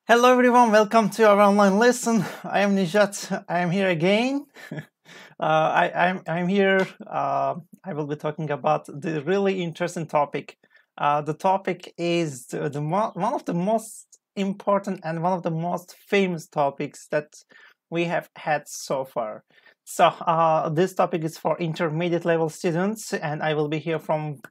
Hello everyone, welcome to our online lesson. I am Nijat. I am here again. I'm here. I will be talking about the really interesting topic. The topic is one of the most important and one of the most famous topics that we have had so far. So this topic is for intermediate level students, and I will be here from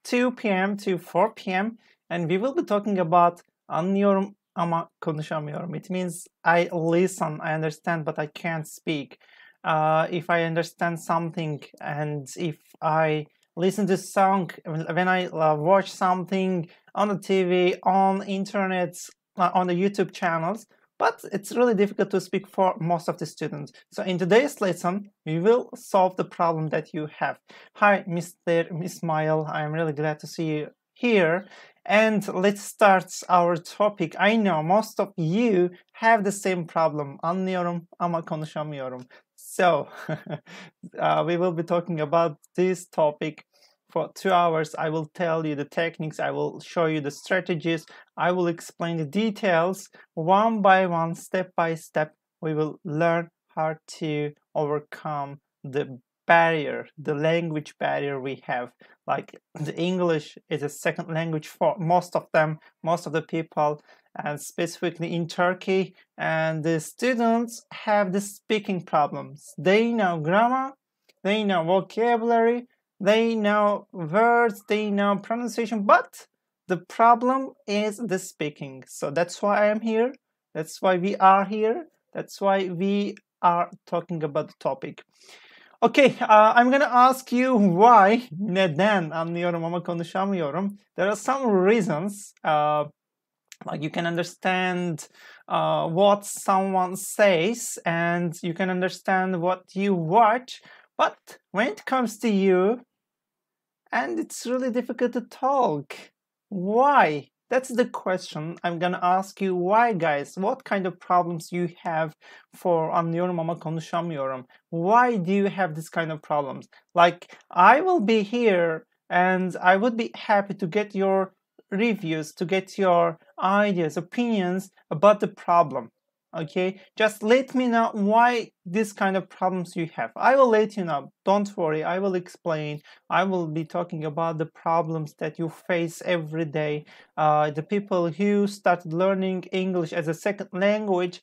2 p.m. to 4 p.m. and we will be talking about Anlıyorum ama konuşamıyorum. It means I listen, I understand, but I can't speak. If I understand something and if I listen to song, when I watch something on the TV, on internet, on the YouTube channels, but it's really difficult to speak for most of the students. So in today's lesson, we will solve the problem that you have. Hi, Mr. Ismail. I'm really glad to see you here. And let's start our topic. I know most of you have the same problem. Anlıyorum ama konuşamıyorum. So we will be talking about this topic for 2 hours. I will tell you the techniques. I will show you the strategies. I will explain the details one by one, step by step. We will learn how to overcome the barrier, the language barrier we have. Like the English is a second language for most of them, most of the people, and specifically in Turkey. And the students have the speaking problems. They know grammar, they know vocabulary, they know words, they know pronunciation, but the problem is the speaking. So that's why I am here. That's why we are here. That's why we are talking about the topic. Okay, I'm gonna ask you why, neden anlıyorum ama konuşamıyorum. There are some reasons, like you can understand what someone says and you can understand what you watch, but when it comes to you, and it's really difficult to talk. Why? That's the question I'm gonna ask you. Why, guys? What kind of problems you have for anlıyorum ama konuşamıyorum? Why do you have this kind of problems? Like, I will be here and I would be happy to get your reviews, to get your ideas, opinions about the problem. Okay, just let me know why this kind of problems you have. I will let you know. Don't worry, I will explain. I will be talking about the problems that you face every day. The people who started learning English as a second language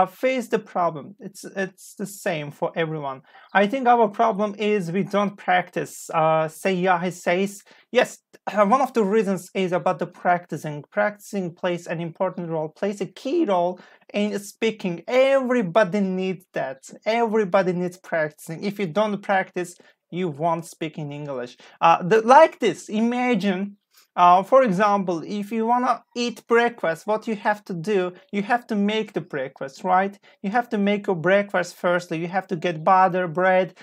face the problem. It's the same for everyone. I think our problem is we don't practice. Seyyah says, yes, one of the reasons is about the practicing. Practicing plays an important role, plays a key role in speaking. Everybody needs that. Everybody needs practicing. If you don't practice, you won't speak in English. Like this, imagine, for example, if you want to eat breakfast, what you have to do, you have to make the breakfast, right? You have to make your breakfast firstly. You have to get butter, bread,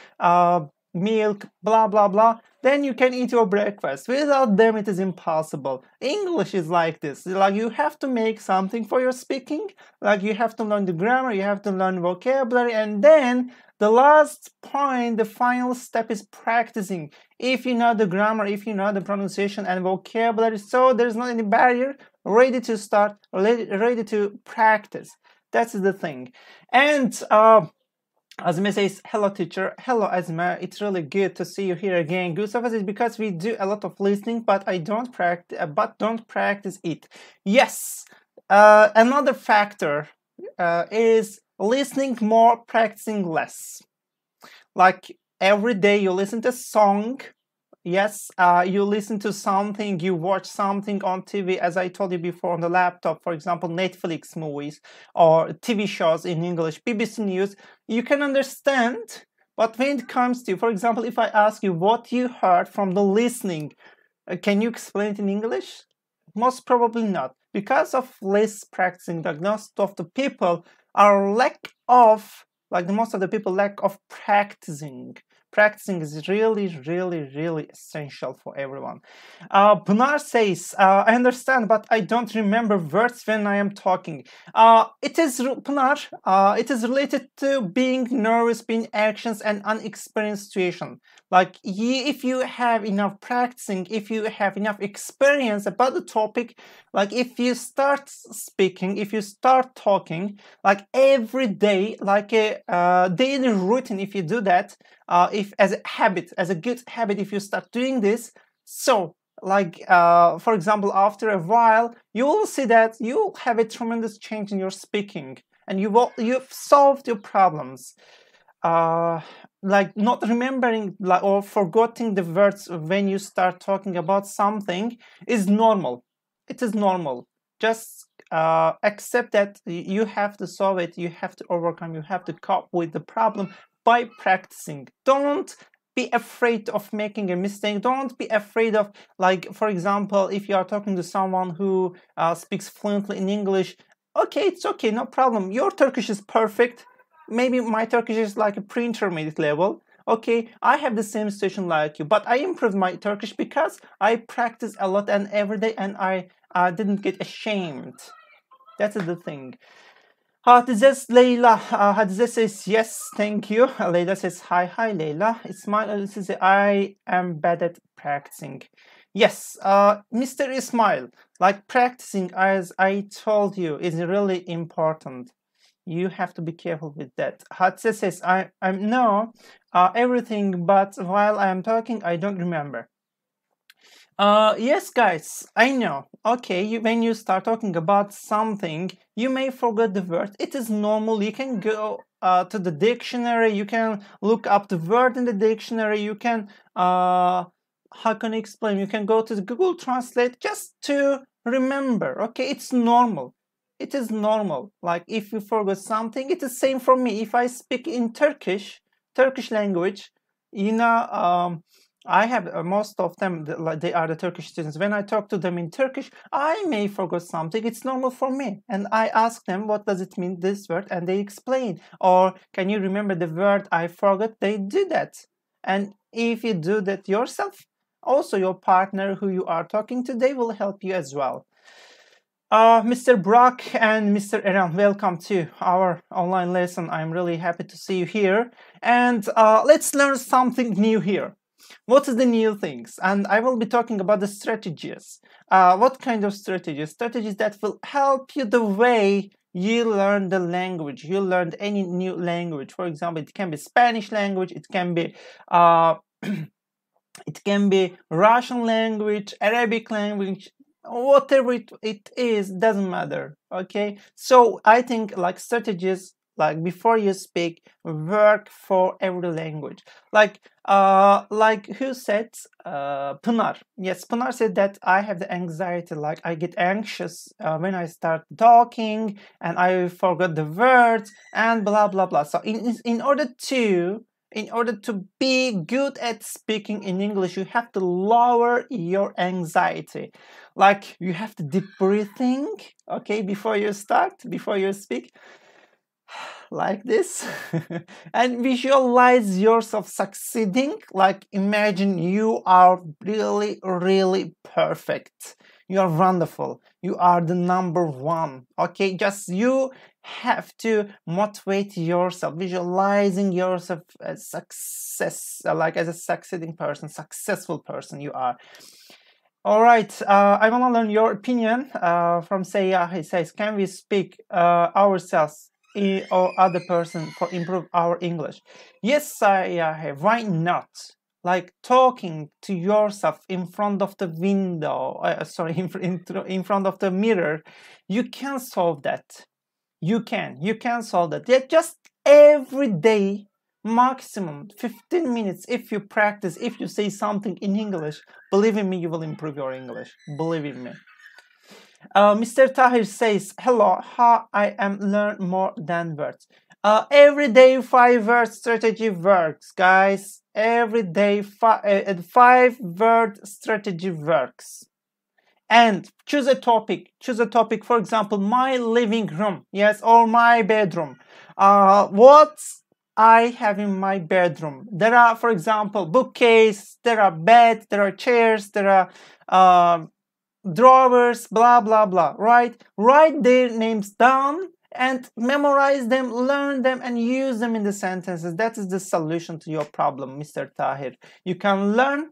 milk, blah, blah, blah. Then you can eat your breakfast. Without them, it is impossible. English is like this. Like you have to make something for your speaking. Like you have to learn the grammar, you have to learn vocabulary, and then the last point, the final step is practicing. If you know the grammar, if you know the pronunciation and vocabulary, so there's not any barrier, ready to start, ready to practice. That's the thing. And Azme says, hello teacher. Hello Azme, it's really good to see you here again. Gustav says, because we do a lot of listening, but I don't practice it. Yes, another factor is listening more, practicing less. Like every day you listen to a song. Yes, you listen to something, you watch something on TV, as I told you before, on the laptop, for example, Netflix movies or TV shows in English, BBC News, you can understand, but when it comes to, for example, if I ask you what you heard from the listening, can you explain it in English? Most probably not, because of less practicing. Like most of the people are most of the people lack of practicing. Practicing is really essential for everyone. Pınar says, I understand, but I don't remember words when I am talking. It is, Pınar, it is related to being nervous, being anxious, and unexperienced situation. Like, if you have enough practicing, if you have enough experience about the topic, like if you start speaking, if you start talking, like every day, like a daily routine, if you do that, if as a habit, as a good habit, if you start doing this, so like for example, after a while, you will see that you have a tremendous change in your speaking, and you've solved your problems. Like not remembering or forgetting the words when you start talking about something is normal. It is normal. Just accept that you have to solve it, you have to overcome, you have to cope with the problem by practicing. Don't be afraid of making a mistake. Don't be afraid of, like, for example, if you are talking to someone who speaks fluently in English, okay, it's okay, no problem. Your Turkish is perfect. Maybe my Turkish is like a pre-intermediate level. Okay, I have the same situation like you, but I improved my Turkish because I practice a lot and every day, and I didn't get ashamed. That's the thing. Hatice Leyla. Hatice says yes, thank you. Leyla says hi Leyla. Ismail says I am bad at practicing. Yes, Mr. Ismail, like practicing, as I told you, is really important. You have to be careful with that. Hatice says I'm no everything, but while I am talking, I don't remember. Yes, guys, I know. Okay, when you start talking about something, you may forget the word. It is normal. You can go to the dictionary. You can look up the word in the dictionary. You can, how can I explain? You can go to the Google Translate just to remember. Okay, it's normal. It is normal. Like if you forget something, it is same for me. If I speak in Turkish language, you know, I have most of them, they are the Turkish students. When I talk to them in Turkish, I may forget something. It's normal for me. And I ask them, what does it mean, this word? And they explain. Or can you remember the word I forgot? They do that. And if you do that yourself, also your partner who you are talking to, they will help you as well. Mr. Brock and Mr. Eren, welcome to our online lesson. I'm really happy to see you here. And let's learn something new here. What is the new things? And I will be talking about the strategies. What kind of strategies? Strategies that will help you the way you learn the language. You learned any new language. For example, it can be Spanish language. It can be it can be Russian language, Arabic language. Whatever it is, doesn't matter. Okay, so I think like strategies, like before you speak, work for every language. Like who said? Pınar. Yes, Pınar said that I have the anxiety. Like I get anxious when I start talking and I forget the words and blah blah blah. So in order to be good at speaking in English, you have to lower your anxiety. Like you have to deep breathing, okay, before you speak, like this, and visualize yourself succeeding. Like imagine you are really, really perfect. You are wonderful. You are the number one. Okay, just you have to motivate yourself, visualizing yourself as success, like as a succeeding person, successful person you are. All right, I want to learn your opinion from Seya. He says, can we speak ourselves or other person for improve our English? Yes, Seya, why not? Like talking to yourself in front of the window, in front of the mirror, you can solve that. You can solve that. Yeah, just every day, maximum 15 minutes. If you practice, if you say something in English, believe in me, you will improve your English. Believe in me. Mr. Tahir says, hello, how I am learn more than words. Every day 5 word strategy works, guys. Every day 5 word strategy works. And choose a topic. For example, my living room, yes, or my bedroom. What I have in my bedroom. There are, for example, bookcase, there are beds, there are chairs, there are drawers, blah, blah, blah, right? Write their names down and memorize them, learn them, and use them in the sentences. That is the solution to your problem, Mr. Tahir. You can learn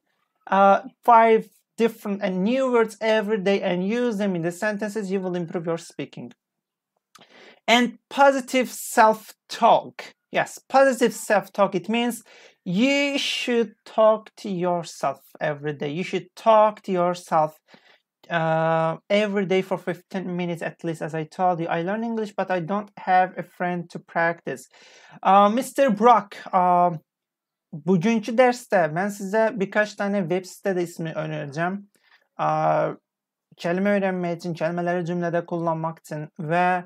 5 different and new words every day and use them in the sentences. You will improve your speaking. And positive self-talk. Yes, positive self-talk. It means you should talk to yourself every day. You should talk to yourself every day for 15 minutes at least. As I told you, I learn English, but I don't have a friend to practice. Mr. Brock, bugünkü derste ben size birkaç tane web site ismi önereceğim. Kelime öğrenmek için, kelimeleri cümlede kullanmak için ve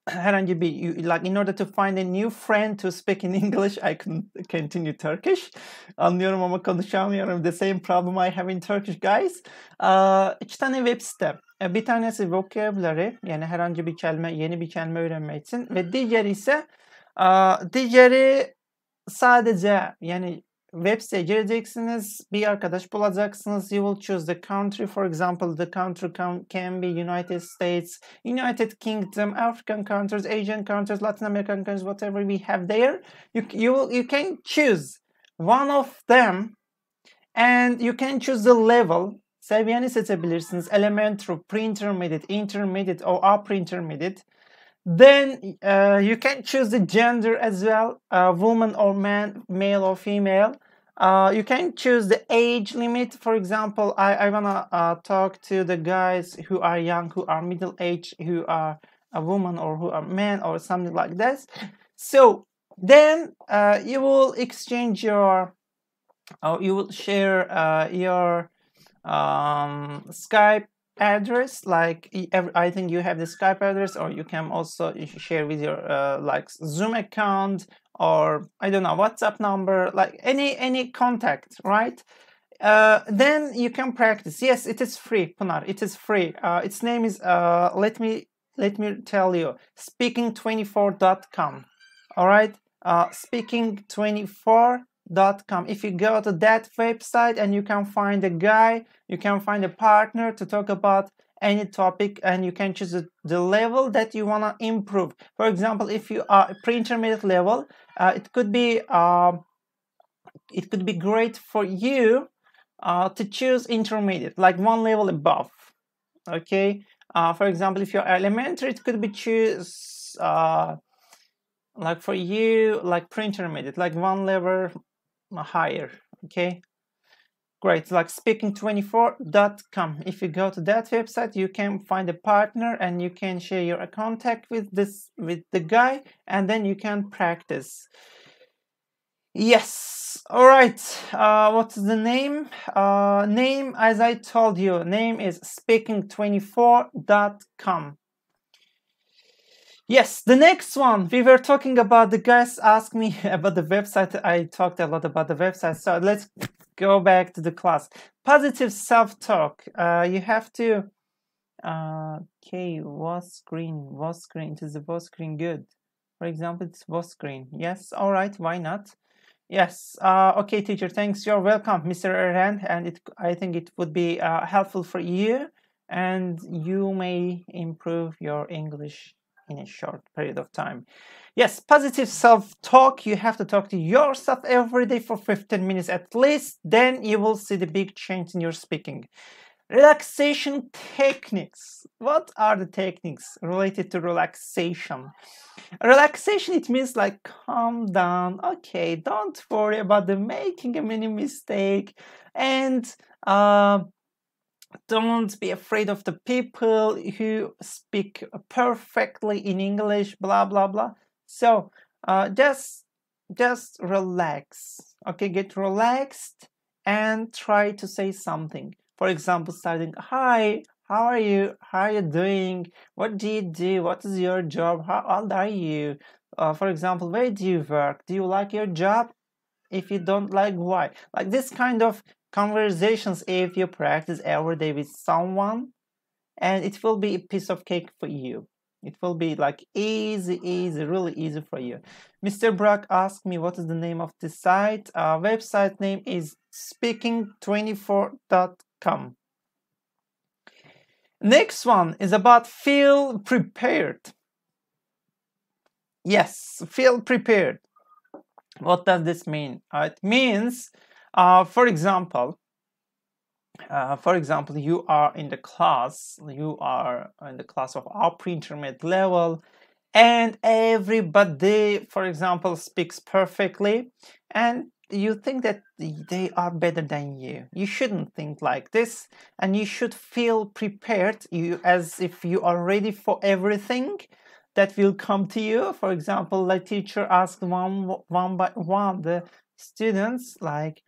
herhangi bir, like in order to find a new friend to speak in English, I can continue Turkish. Anlıyorum ama konuşamıyorum. The same problem I have in Turkish, guys. 2 tane web site. Bir tanesi vocabulary, yani herhangi bir kelime, yeni bir kelime öğrenmek için, ve diğeri sadece, yani web siteye gireceksiniz, bir arkadaş bulacaksınız. You will choose the country. For example, the country can be United States, United Kingdom, African countries, Asian countries, Latin American countries, whatever we have there. You can choose one of them and you can choose the level. Seviyeni seçebilirsiniz. Elementary, pre-intermediate, intermediate, or upper intermediate. Then you can choose the gender as well, woman or man, male or female. You can choose the age limit. For example, I wanna talk to the guys who are young, who are middle age, who are a woman or who are men or something like this. So then you will exchange your, you will share your Skype address. Like I think you have the Skype address, or you can also share with your like Zoom account, or I don't know, WhatsApp number, like any contact, right? Then you can practice. Yes, it is free, Pınar. It is free. Its name is let me tell you, speaking24.com. All right, speaking24.com. If you go to that website, and you can find a guy, you can find a partner to talk about any topic, and you can choose the level that you want to improve. For example, if you are pre-intermediate level, it could be great for you to choose intermediate, like one level above. Okay. For example, if you're elementary, it could be choose like for you, like pre-intermediate, like one level higher. Okay, great. Like speaking24.com. If you go to that website, you can find a partner and you can share your contact with the guy, and then you can practice. Yes. All right. What's the name? Name, as I told you, name is speaking24.com. Yes, the next one, we were talking about, the guys asked me about the website. I talked a lot about the website, so let's go back to the class. Positive self-talk. You have to, okay, was screen, it is the was screen, good. For example, it's was screen. Yes, all right, why not? Yes, okay, teacher, thanks, you're welcome, Mr. Erhan, and I think it would be helpful for you, and you may improve your English in a short period of time. Yes, positive self-talk. You have to talk to yourself every day for 15 minutes at least. Then you will see the big change in your speaking. Relaxation techniques. What are the techniques related to relaxation? Relaxation, it means like calm down. Okay, don't worry about making a mini mistake, and don't be afraid of the people who speak perfectly in English, blah, blah, blah. So just relax. Okay, get relaxed and try to say something. For example, starting, hi, how are you? How are you doing? What do you do? What is your job? How old are you? For example, where do you work? Do you like your job? If you don't like, why? Like this kind of conversations, if you practice every day with someone, and it will be a piece of cake for you. It will be like easy, really easy for you. Mr. Brock asked me what is the name of the site. Website name is speaking24.com. Next one is about feel prepared. Yes, feel prepared. What does this mean? It means, for example, you are in the class. You are in the class of upper intermediate level, and everybody, for example, speaks perfectly, and you think that they are better than you. You shouldn't think like this, and you should feel prepared, as if you are ready for everything that will come to you. For example, the teacher asked one by one the students, like,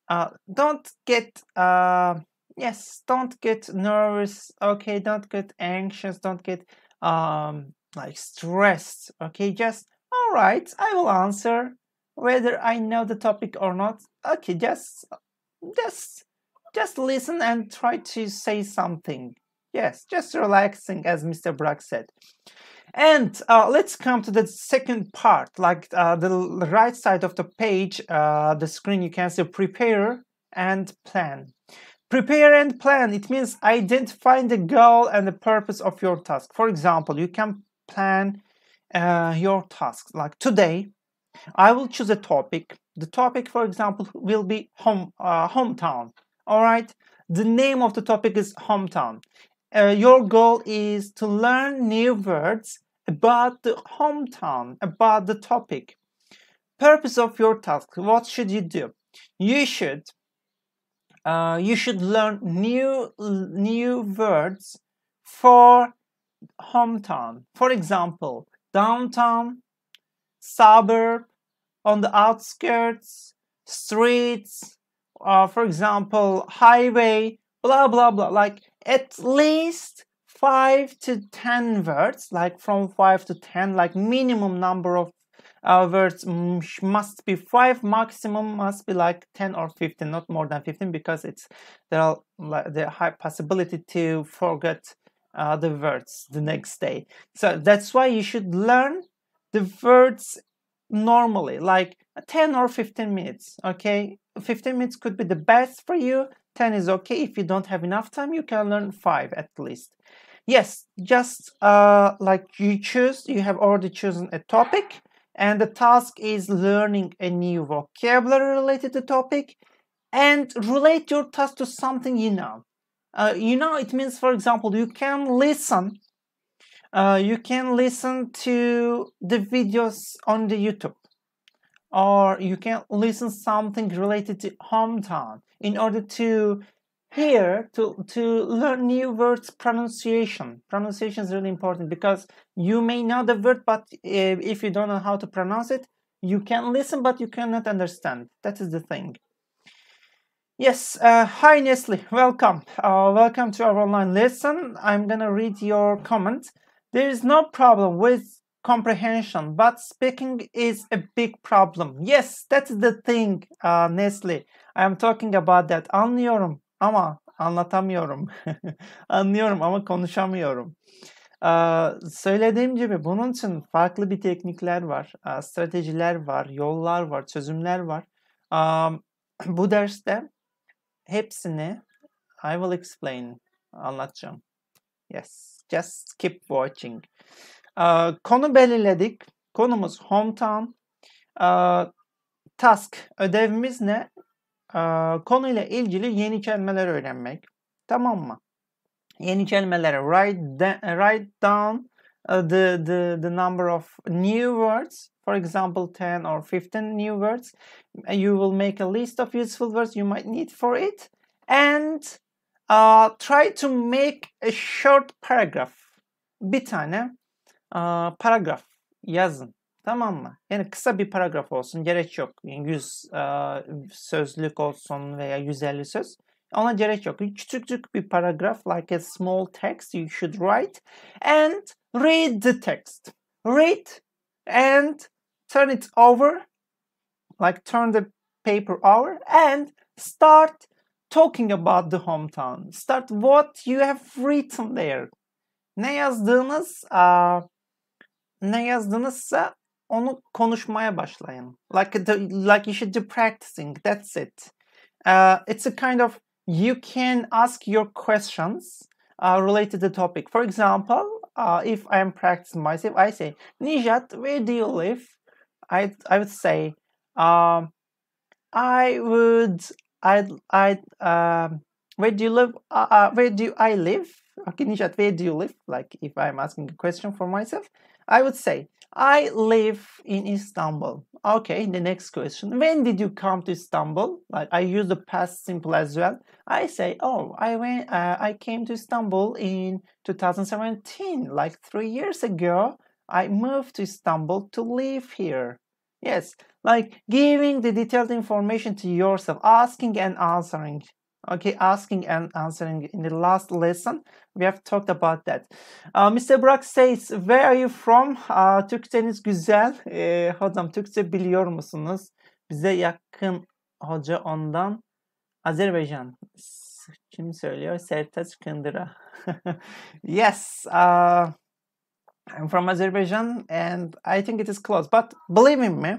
don't get don't get nervous, okay, don't get anxious, don't get like stressed, okay, just all right, I will answer whether I know the topic or not. Okay, just listen and try to say something. Yes, just relaxing, as Mr. Brock said. And let's come to the second part, like the right side of the page, the screen, you can see prepare and plan. Prepare and plan, it means identifying the goal and the purpose of your task. For example, you can plan your tasks. Like today, I will choose a topic. The topic, for example, will be hometown. All right, the name of the topic is hometown. Your goal is to learn new words about the hometown, about the topic. Purpose of your task, what should you do? You should learn new words for hometown. For example, downtown, suburb, on the outskirts, streets, for example, highway, blah blah blah, like at least 5 to 10 words, like from 5 to 10, like minimum number of words must be 5, maximum must be like 10 or 15, not more than 15, because there are the high possibility to forget the words the next day. So that's why you should learn the words normally, like 10 or 15 minutes, okay? 15 minutes could be the best for you. 10 is okay. If you don't have enough time, you can learn 5 at least. Yes, just like you have already chosen a topic, and the task is learning a new vocabulary related to the topic, and relate your task to something you know. It means, for example, you can listen to the videos on the YouTube, or you can listen something related to hometown in order to learn new words. Pronunciation is really important, because you may know the word, but if you don't know how to pronounce it, you can listen but you cannot understand. That is the thing. Yes, hi Nestle, welcome welcome to our online lesson. I'm gonna read your comment. There is no problem with comprehension, but speaking is a big problem. Yes, that's the thing, Nestle. I am talking about that. Anlıyorum ama anlatamıyorum. Anlıyorum ama konuşamıyorum. Söylediğim gibi bunun için farklı bir teknikler var, stratejiler var, yollar var, çözümler var. Bu derste hepsini I will explain, anlatacağım. Yes, just keep watching. Konu belirledik. Konumuz hometown. Task, ödevimiz ne? Konuyla ilgili yeni kelimeler öğrenmek. Tamam mı? Yeni kelimeleri write down the number of new words. For example, 10 or 15 new words. You will make a list of useful words you might need for it. And try to make a short paragraph. Bir tane paragraf yazın. Tamam mı? Yani kısa bir paragraf olsun. Gerek yok. 100 sözlük olsun veya 150 söz. Ona gerek yok. Küçük bir paragraf, like a small text you should write, and read the text. Read and turn it over, like turn the paper over, and start talking about the hometown. Start what you have written there. Ne yazdığınızsa onu konuşmaya başlayın. Like you should do practicing. That's it. It's a kind of, you can ask your questions related to the topic. For example, if I am practicing myself, I say, Nijat, where do you live? I would say, where do you live? Where do I live? Okay, Nijat, where do you live? Like if I'm asking a question for myself, I would say, I live in Istanbul. Okay, the next question. When did you come to Istanbul? Like I use the past simple as well. I say, oh, I came to Istanbul in 2017, like 3 years ago. I moved to Istanbul to live here. Yes, like giving the detailed information to yourself, asking and answering. Okay, asking and answering. In the last lesson, we have talked about that. Mr. Burak says, where are you from? Türkçeniz güzel. Hocam Türkçe biliyor musunuz? Bize yakın hoca ondan. Azerbaycan. Kim söylüyor? Sertaç Kındıra. Yes, I'm from Azerbaijan and I think it is close. But believe in me,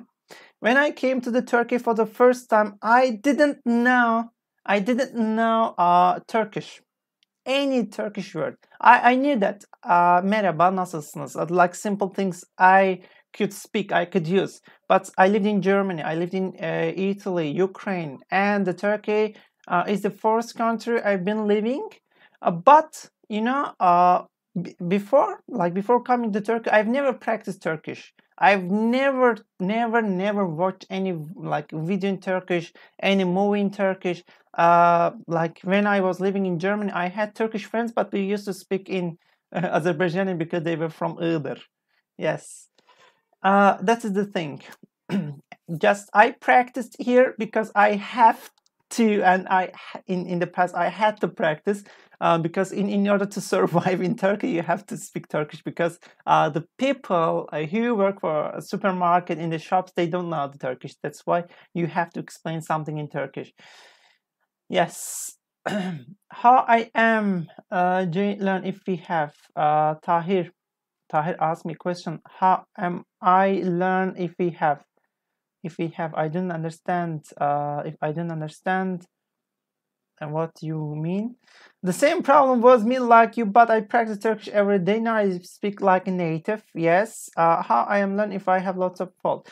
when I came to the Turkey for the first time, I didn't know Turkish. Any Turkish word. I knew that merhaba, nasılsınız? Like simple things I could speak, I could use. But I lived in Germany, I lived in Italy, Ukraine, and the Turkey is the first country I've been living. But you know, before coming to Turkey, I've never practiced Turkish. I've never watched any like video in Turkish, any movie in Turkish. Like when I was living in Germany, I had Turkish friends, but we used to speak in Azerbaijani because they were from Iğdır. Yes, that is the thing. Just I practiced here because I have to, and in the past I had to practice because in order to survive in Turkey you have to speak Turkish, because the people who work for a supermarket in the shops, they don't know the Turkish. That's why you have to explain something in Turkish. Yes. How I am learn if we have Tahir asked me a question. How am I learn if we have? I don't understand. If I don't understand and what you mean. The same problem was me like you, but I practice Turkish every day. Now I speak like a native. Yes. How I am learn if I have lots of fault.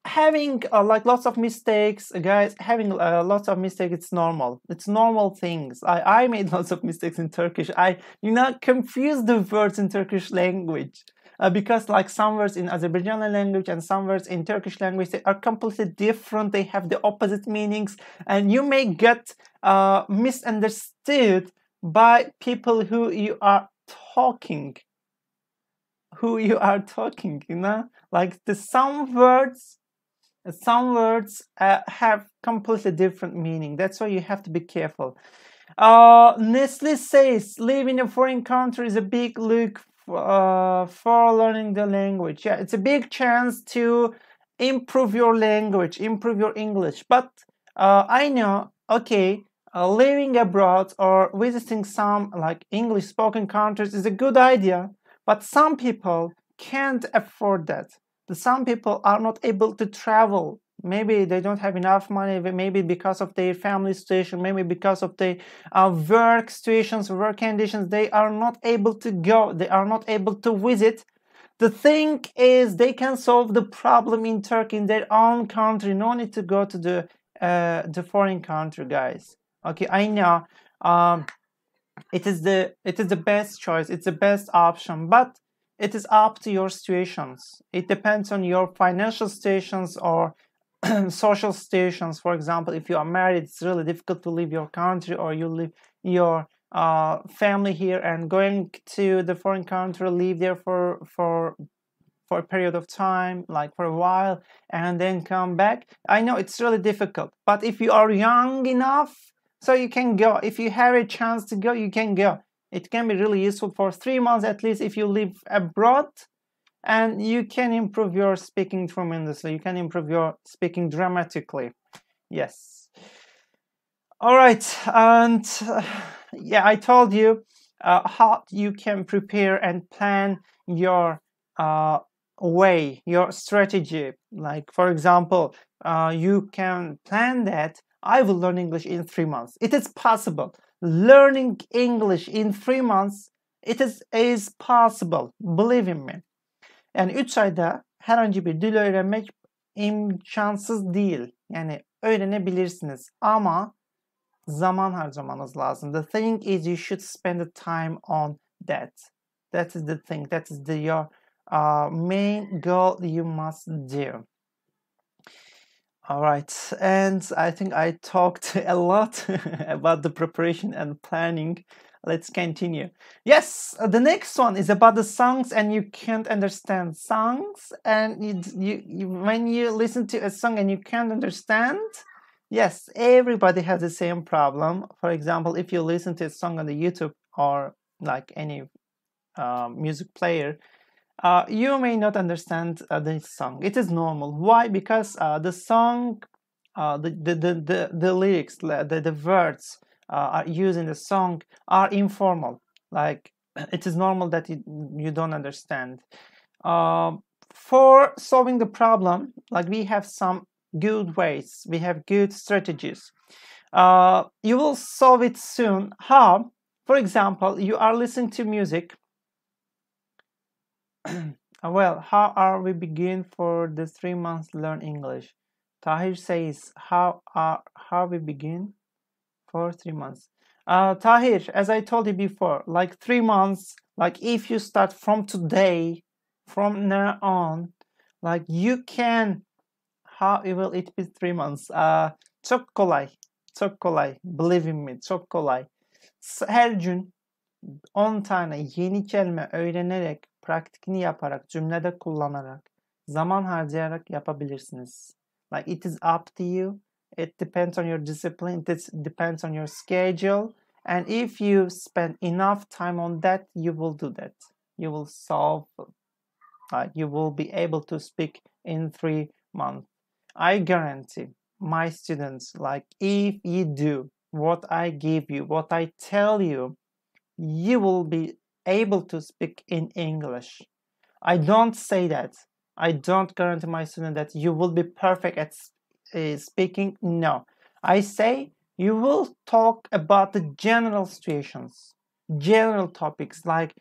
Having like lots of mistakes, guys. Having lots of mistakes, it's normal. It's normal things. I made lots of mistakes in Turkish. I confuse the words in Turkish language. Because like some words in Azerbaijani language and some words in Turkish language, they are completely different. They have the opposite meanings, and you may get misunderstood by people who you are talking. You know, like some words have completely different meaning. That's why you have to be careful. Nestle says, living in a foreign country is a big look for learning the language. Yeah, it's a big chance to improve your language, improve your English. But I know, okay, living abroad or visiting some like English spoken countries is a good idea, but some people can't afford that. Some people are not able to travel. Maybe they don't have enough money, maybe because of their family situation, maybe because of their work situations, work conditions, they are not able to go, they are not able to visit. The thing is, they can solve the problem in Turkey, in their own country. No need to go to the foreign country, guys. Okay, I know it is the best choice, it's the best option, but it is up to your situations. It depends on your financial situations or social situations. For example, if you are married, it's really difficult to leave your country, or you leave your family here and going to the foreign country, live there for a period of time, like for a while, and then come back. I know it's really difficult, but if you are young enough, so you can go. If you have a chance to go, you can go. It can be really useful for 3 months at least if you live abroad. And you can improve your speaking tremendously. You can improve your speaking dramatically. Yes. All right. And yeah, I told you how you can prepare and plan your way, your strategy. Like, for example, you can plan that I will learn English in 3 months. It is possible. Learning English in 3 months, it is possible. Believe in me. Yani 3 ayda herhangi bir dil öğrenmek imkansız değil. Yani öğrenebilirsiniz ama zaman harcamanız lazım. The thing is you should spend the time on that. That is the thing. That is your main goal you must do. All right, and I think I talked a lot about the preparation and planning. Let's continue. Yes, the next one is about the songs, and you can't understand songs. And when you listen to a song and you can't understand, yes, everybody has the same problem. For example, if you listen to a song on the YouTube or like any music player, you may not understand this song. It is normal. Why? Because the song, the lyrics, the words are used in the song are informal. Like, it is normal that you don't understand. For solving the problem, like, we have some good ways. We have good strategies. You will solve it soon. How? For example, you are listening to music. Well, how are we begin for the 3 months learn English? Tahir says, how we begin for 3 months? Tahir, as I told you before, like 3 months, like if you start from today, from now on, like you can, how will it be 3 months? Çok kolay, çok kolay. Believe in me, çok kolay. Her gün 10 tane yeni kelime öğrenerek, praktikini yaparak, cümlede kullanarak, zaman harcayarak yapabilirsiniz. Like, it is up to you. It depends on your discipline. It depends on your schedule. And if you spend enough time on that, you will do that. You will solve. You will be able to speak in 3 months. I guarantee my students, like, if you do what I give you, what I tell you, you will be able to speak in English. I don't say that. I don't guarantee my student that you will be perfect at speaking. No. I say you will talk about the general situations, general topics, like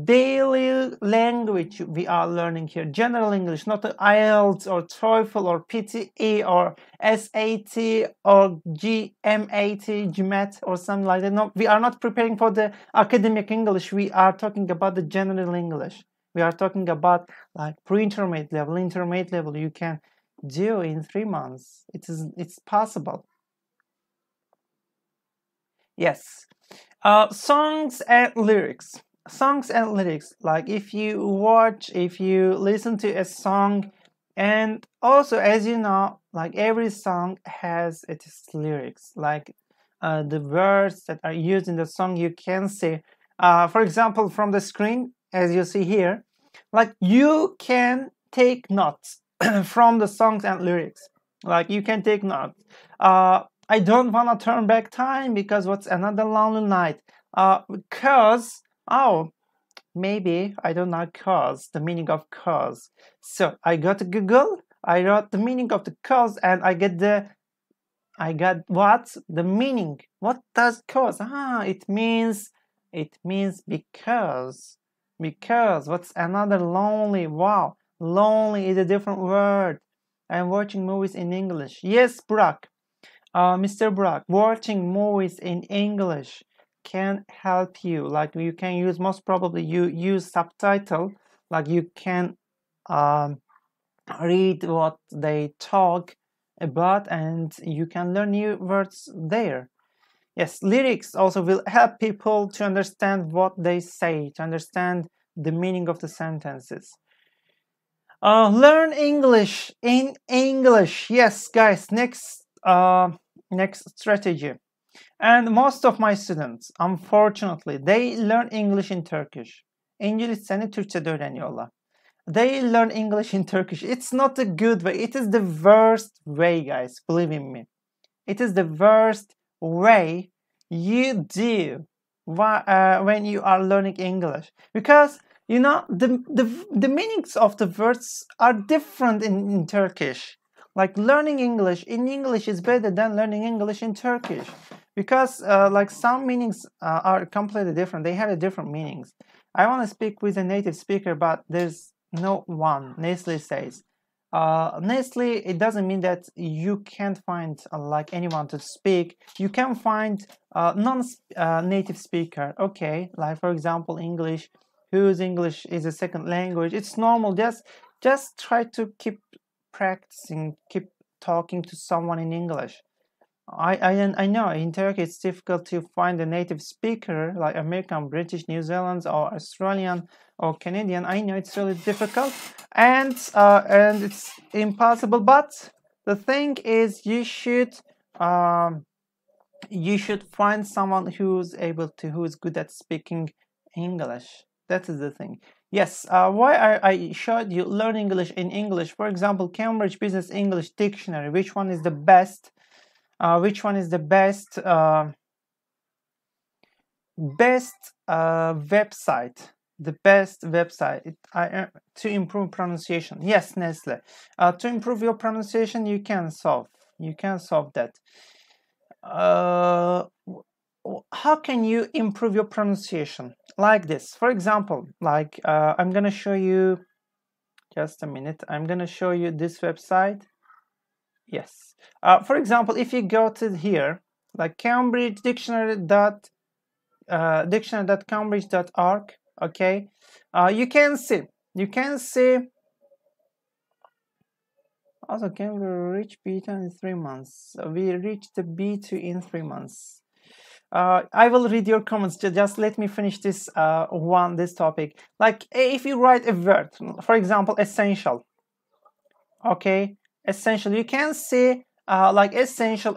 daily language we are learning here, general English, not the IELTS or TOEFL or PTE or SAT or GMAT or something like that. No, we are not preparing for the academic English. We are talking about the general English. We are talking about like pre-intermediate level, intermediate level. You can do in 3 months. It's possible. Yes. Songs and lyrics. Songs and lyrics, like if you listen to a song, and also, as you know, like every song has its lyrics, like the words that are used in the song you can see. For example, from the screen, as you see here, like you can take notes from the songs and lyrics. Like you can take notes. I don't want to turn back time because what's another lonely night? Because maybe I don't know cause, the meaning of cause. So I go to Google, I wrote the meaning of the cause, and I got what? The meaning. What does cause? It means because. Because what's another lonely? Wow, lonely is a different word. I'm watching movies in English. Yes, Burak. Mr. Burak, watching movies in English can help you. Like you can use, most probably you use subtitle. Like you can read what they talk about, and you can learn new words there. Yes, lyrics also will help people to understand what they say, to understand the meaning of the sentences. Learn English in English. Yes, guys, next strategy. And most of my students, unfortunately, they learn English in Turkish. İngilizceni Türkçe'de öğreniyorlar. They learn English in Turkish. It's not a good way. It is the worst way, guys. Believe in me. It is the worst way you do when you are learning English, because you know the meanings of the words are different in Turkish. Like learning English in English is better than learning English in Turkish, because like some meanings are completely different. They have different meanings. I want to speak with a native speaker, but there's no one. Nestle says. Nestle, it doesn't mean that you can't find like anyone to speak. You can find non-native speaker. Okay, like for example English, whose English is a second language. It's normal. Just try to keep practicing, keep talking to someone in English. I know in Turkey it's difficult to find a native speaker like American, British, New Zealand, or Australian or Canadian. I know it's really difficult and it's impossible. But the thing is, you should find someone who's good at speaking English. That is the thing. Yes. Why I showed you learn English in English. For example, Cambridge Business English Dictionary. Which one is the best? Which one is the best website? The best website to improve pronunciation. Yes, Nestle. To improve your pronunciation, you can solve that. How can you improve your pronunciation? Like this. For example, like I'm gonna show you. Just a minute. I'm gonna show you this website. Yes. For example, if you go to here, like Cambridge dictionary.cambridge.org, okay, you can see. Also, can we reach beta in 3 months? We reached the B2 in 3 months. I will read your comments. Just let me finish this this topic. Like if you write a word, for example, essential. Okay. Essential, you can see like essential,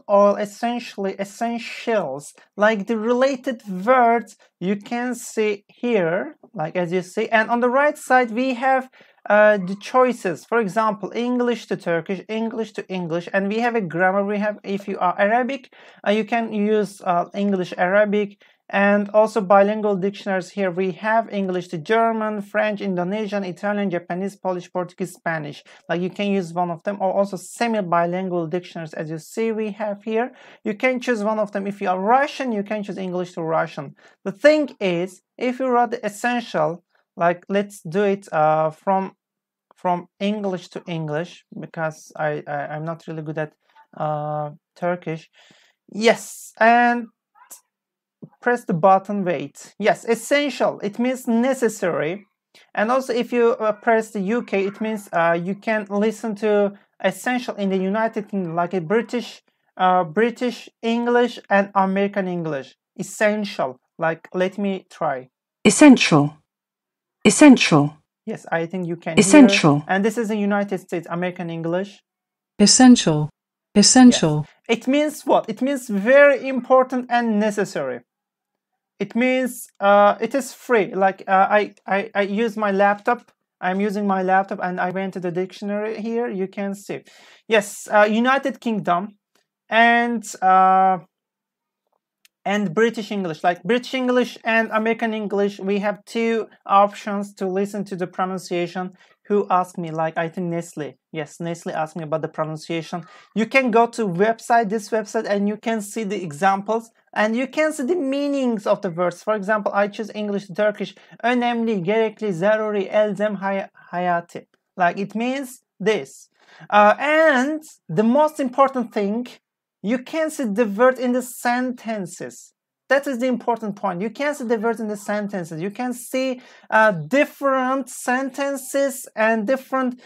oil, essentially, essentials, like the related words you can see here, like as you see. And on the right side we have the choices. For example, English to Turkish, English to English, and we have a grammar. We have, if you are Arabic, you can use English Arabic. And also bilingual dictionaries. Here we have English to German, French, Indonesian, Italian, Japanese, Polish, Portuguese, Spanish. Like you can use one of them, or also semi-bilingual dictionaries. As you see, we have here. You can choose one of them. If you are Russian, you can choose English to Russian. The thing is, if you write the essential, like let's do it from English to English, because I'm not really good at Turkish. Yes, and press the button, wait. Yes, essential, it means necessary. And also if you press the UK, it means you can listen to essential in the United Kingdom, like a British English and American English. Essential, like let me try. Essential. Yes, I think you can essential hear. And this is the United States American English. Essential. Yes. It means what? It means very important and necessary. It means it is free. Like I use my laptop. I'm using my laptop and I went to the dictionary here. You can see. Yes, United Kingdom and British English. Like British English and American English, we have two options to listen to the pronunciation. Who asked me? Like I think Nestle. Yes, Nestle asked me about the pronunciation. You can go to this website, and you can see the examples. And you can see the meanings of the words. For example, I choose English to Turkish. Önemli, gerekli, zaruri, elzem, hayati. Like it means this. And the most important thing, you can see the word in the sentences. That is the important point. You can see the words in the sentences. You can see different sentences and different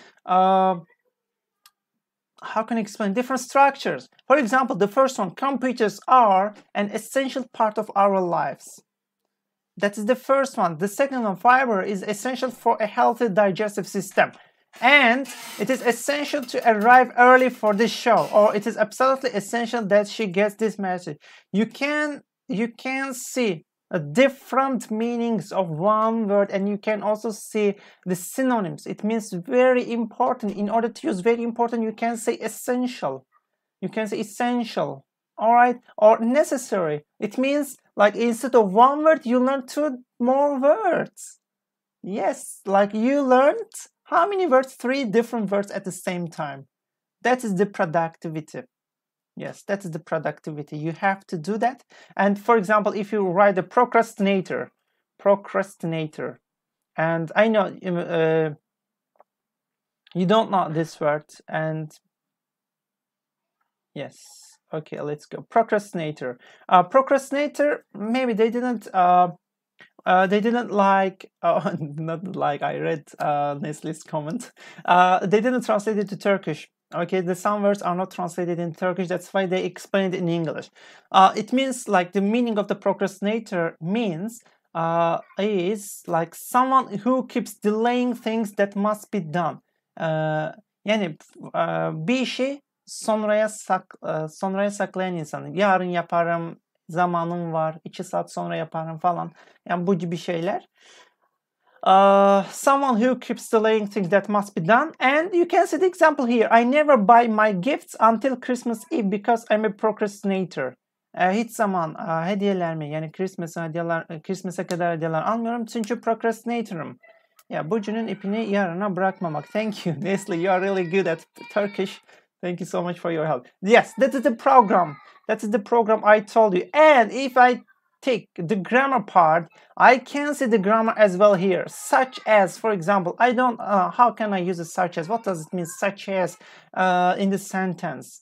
how can I explain? Different structures. For example, the first one, computers are an essential part of our lives. That is the first one. The second one, fiber is essential for a healthy digestive system. And it is essential to arrive early for this show, or it is absolutely essential that she gets this message. You can see different meanings of one word, and you can also see the synonyms. It means very important. In order to use very important, you can say essential. You can say essential, all right, or necessary. It means like instead of one word, you learn 2 more words. Yes, like you learned how many words? 3 different words at the same time. That is the productivity. Yes, that is the productivity. You have to do that. And for example, if you write a procrastinator, and I know you don't know this word, and yes, okay, let's go. Procrastinator. Procrastinator, maybe they didn't like, not like, I read Nesli's comment. They didn't translate it to Turkish. Okay, the some words are not translated in Turkish. That's why they explained it in English. It means like the meaning of the procrastinator means is like someone who keeps delaying things that must be done. Yani bir işi sonraya saklayan insan. Yarın yaparım, zamanım var, 2 saat sonra yaparım falan. Yani bu gibi şeyler. Someone who keeps delaying things that must be done. And you can see the example here. I never buy my gifts until Christmas Eve because I'm a procrastinator. Hiç zaman hediyelerimi, yani Christmas'a kadar hediyeler almıyorum çünkü procrastinator'ım. Ya burcunun ipini yarına bırakmamak. Thank you, Nesli. You are really good at Turkish. Thank you so much for your help. Yes, that is the program. That is the program I told you. And if I take the grammar part, I can see the grammar as well here. Such as, for example, I don't, how can I use a such as? What does it mean, such as, in the sentence?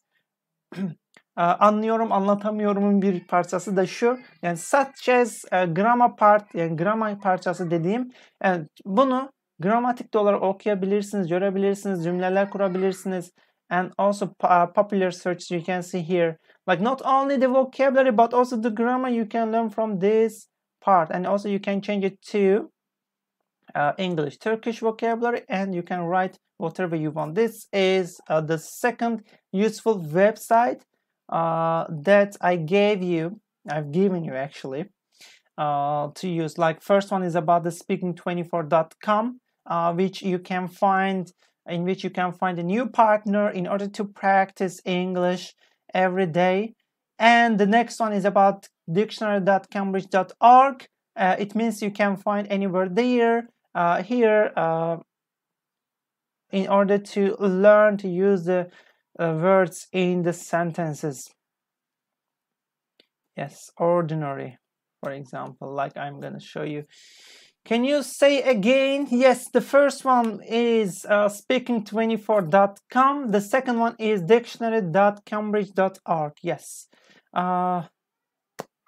Anlıyorum, anlatamıyorumun bir parçası da şu. Yani such as grammar part, yani grammar parçası dediğim. Yani bunu gramatik olarak okuyabilirsiniz, görebilirsiniz, cümleler kurabilirsiniz. And also popular search you can see here. Like not only the vocabulary but also the grammar you can learn from this part. And also you can change it to English, Turkish vocabulary, and you can write whatever you want. This is the second useful website that I've given you actually to use. Like first one is about the speaking24.com, which you can find a new partner in order to practice English every day. And the next one is about dictionary.cambridge.org. It means you can find any word there here in order to learn to use the words in the sentences. Yes, ordinary, for example, like I'm gonna show you. Can you say again? Yes, the first one is speaking24.com. The second one is dictionary.cambridge.org. Yes,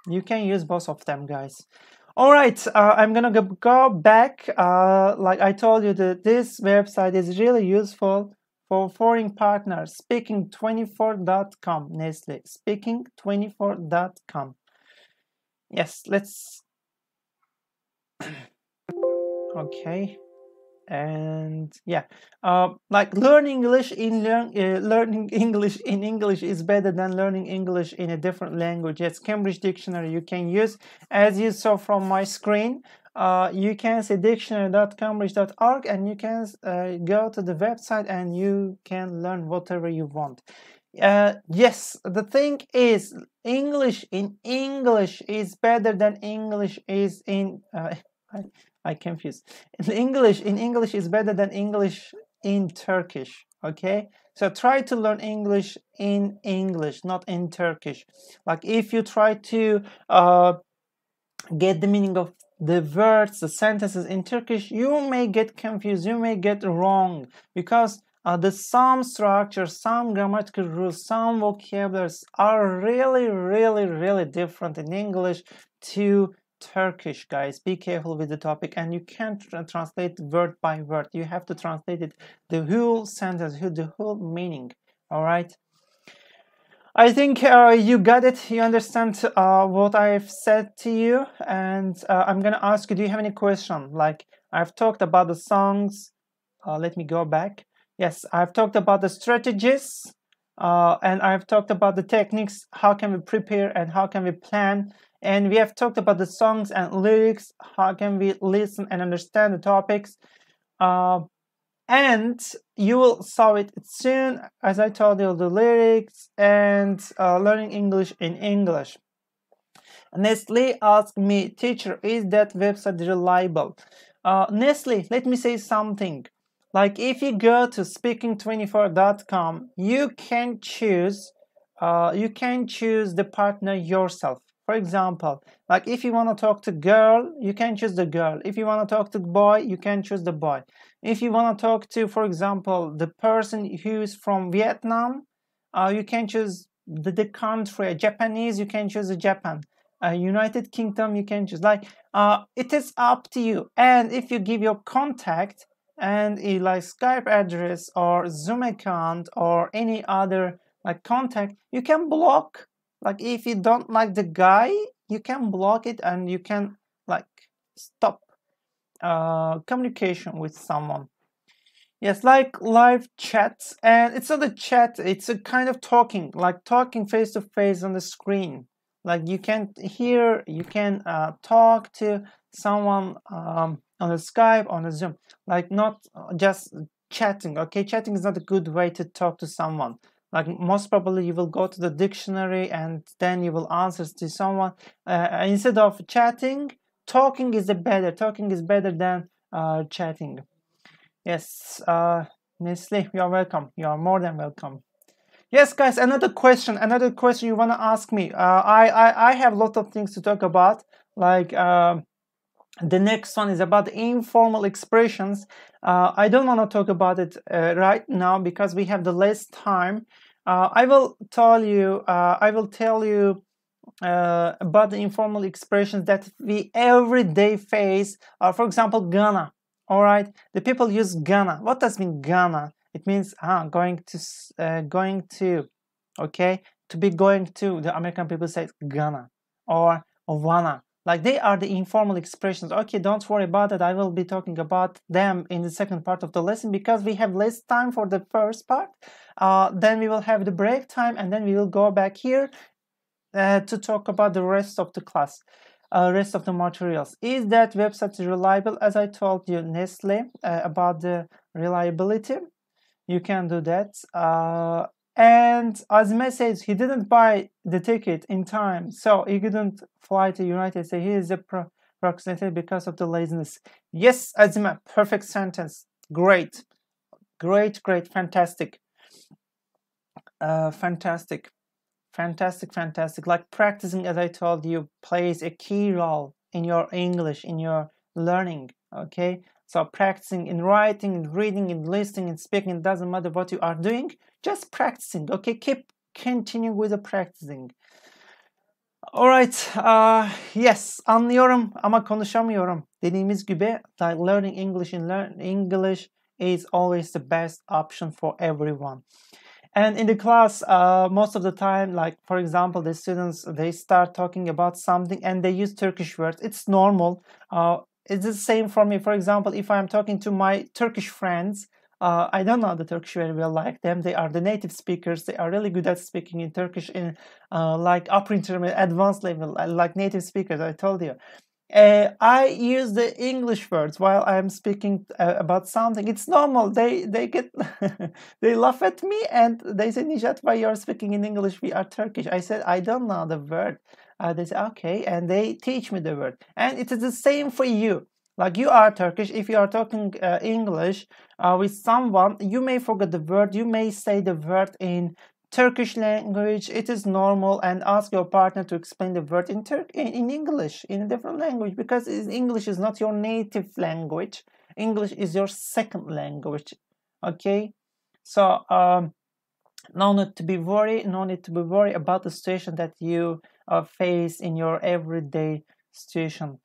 you can use both of them, guys. All right, I'm gonna go back. Like I told you, that this website is really useful for foreign partners. Speaking24.com, Nestle. Speaking24.com. Yes, let's. Okay, and yeah, like learning English in English is better than learning English in a different language. Yes, Cambridge Dictionary you can use. As you saw from my screen, you can see dictionary.cambridge.org, and you can go to the website and you can learn whatever you want. Yes, the thing is, English in English is better than English is in. I confused. English in English is better than English in Turkish. Okay, so try to learn English in English, not in Turkish. Like if you try to get the meaning of the words, the sentences in Turkish, you may get confused, you may get wrong, because the some structures, some grammatical rules, some vocabularies are really different in English to Turkish, guys. Be careful with the topic, and you can't translate word by word. You have to translate it, the whole sentence, the whole meaning. All right. I think you got it. You understand what I've said to you, and I'm gonna ask you, do you have any question? Like I've talked about the songs. Let me go back. Yes, I've talked about the strategies, and I've talked about the techniques. How can we prepare and how can we plan? And we have talked about the songs and lyrics. How can we listen and understand the topics? And you will saw it soon, as I told you, the lyrics and learning English in English. Nestle asked me, teacher, is that website reliable? Nestle, let me say something. Like if you go to speaking24.com, you can choose the partner yourself. For example, like if you want to talk to girl, you can choose the girl. If you want to talk to boy, you can choose the boy. If you want to talk to, for example, the person who is from Vietnam, you can choose the country. Japanese, you can choose the Japan. United Kingdom, you can choose. Like it is up to you. And if you give your contact and a like Skype address or Zoom account or any other like contact, you can block. Like if you don't like the guy, you can block it and you can like stop communication with someone. Yes, like live chats, and it's not a chat, it's a kind of talking, like talking face to face on the screen. Like you can hear, you can talk to someone on the Skype, on the Zoom, like not just chatting. Okay, chatting is not a good way to talk to someone. Like most probably you will go to the dictionary and then you will answer to someone. Instead of chatting, talking is better. Talking is better than chatting. Yes, Nestle, you are welcome. You are more than welcome. Yes, guys, another question you want to ask me. I have a lot of things to talk about. Like the next one is about informal expressions. I don't want to talk about it right now because we have the less time. I will tell you about the informal expressions that we every day face. For example, gonna. All right, the people use gonna. What does mean gonna? It means going to. Okay, to be going to. The American people say gonna or wanna. Like they are the informal expressions. Okay, don't worry about it. I will be talking about them in the second part of the lesson because we have less time for the first part. Then we will have the break time and then we will go back here to talk about the rest of the class, rest of the materials. Is that website reliable? As I told you, Nestle, about the reliability. You can do that. And Azme says he didn't buy the ticket in time, so he couldn't fly to United States. He is procrastinated because of the laziness. Yes, Azme, perfect sentence. Great, fantastic. Fantastic. Like practicing, as I told you, plays a key role in your English, in your learning. Okay, so practicing in writing, in reading, in listening, in speaking, it doesn't matter what you are doing, just practicing. Okay, keep continuing with the practicing. Alright, yes, anlıyorum ama konuşamıyorum. Dediğimiz gibi, like learning English and learn English is always the best option for everyone. And in the class, most of the time, like for example, the students, they start talking about something and they use Turkish words. It's normal. It's the same for me. For example, if I'm talking to my Turkish friends, I don't know the Turkish very well like them. They are the native speakers. They are really good at speaking in Turkish in like upper intermediate, advanced level, like native speakers, I told you. I use the English words while I'm speaking about something. It's normal. They get they laugh at me and they say, Nijat, why you're speaking in English? We are Turkish. I said, I don't know the word. They say, okay, and they teach me the word. And it is the same for you. Like you are Turkish, if you are talking English with someone, you may forget the word. You may say the word in Turkish language. It is normal, and ask your partner to explain the word in English, in a different language, because English is not your native language. English is your second language. Okay, so no need to be worried about the situation that you face in your everyday situation.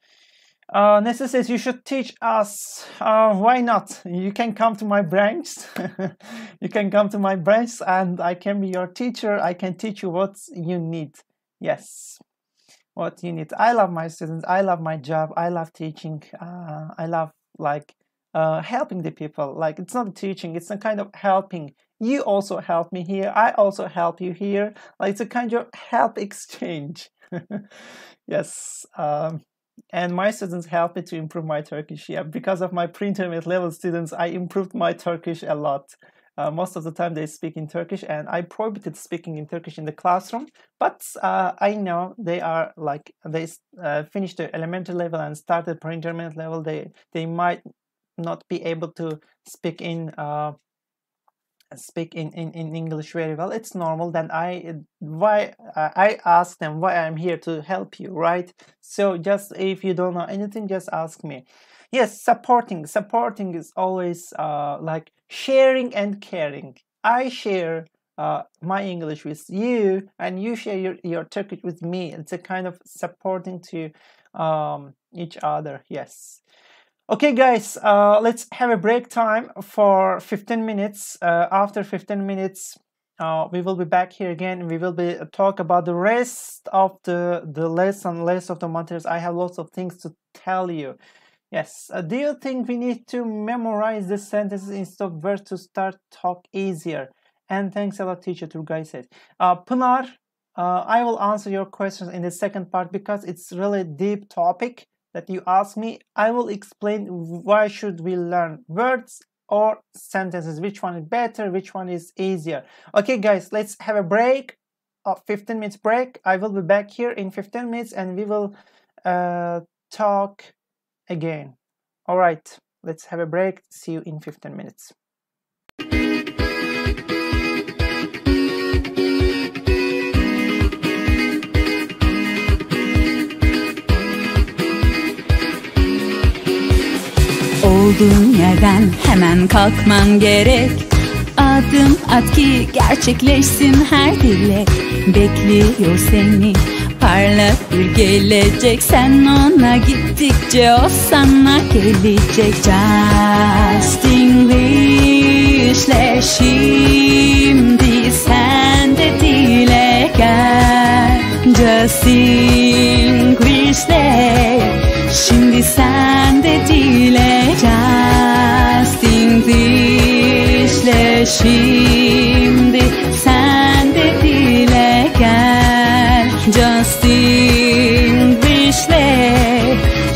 Nessa says you should teach us. Why not? You can come to my branch. You can come to my branch and I can be your teacher. I can teach you what you need. Yes, what you need. I love my students. I love my job. I love teaching. I love like helping the people. Like it's not teaching, it's a kind of helping. You also help me here. I also help you here. Like it's a kind of help exchange. Yes. And my students help me to improve my Turkish. Yeah, because of my pre-intermediate level students, I improved my Turkish a lot. Most of the time they speak in Turkish, and I prohibited speaking in Turkish in the classroom. But I know they are like, they finished the elementary level and started pre-intermediate level. They might not be able to speak in English very well. It's normal. Then I ask them why I'm here to help you, right? So just if you don't know anything, just ask me. Yes, supporting is always like sharing and caring. I share my English with you, and you share your Turkish with me. It's a kind of supporting to each other. Yes. Okay, guys, let's have a break time for 15 minutes. After 15 minutes, we will be back here again. We will be talk about the rest of the lesson, rest of the materials. I have lots of things to tell you. Yes. Do you think we need to memorize the sentences instead of words to start talk easier? And thanks a lot, teacher Turgay said. Pınar, I will answer your questions in the second part because it's really deep topic that you ask me. I will explain why should we learn words or sentences, which one is better, which one is easier. Okay, guys, let's have a break, a 15 minutes break. I will be back here in 15 minutes and we will talk again. All right, let's have a break. See you in 15 minutes. Olduğun yerden hemen kalkman gerek. Adım at ki gerçekleşsin her dilek. Bekliyor seni parlak bir gelecek. Sen ona gittikçe o sana gelecek. Justenglish'le şimdi sen de dile gel. Justenglish'le şimdi sen de dile gel. Justenglish'le şimdi sen de dile gel. Justenglish'le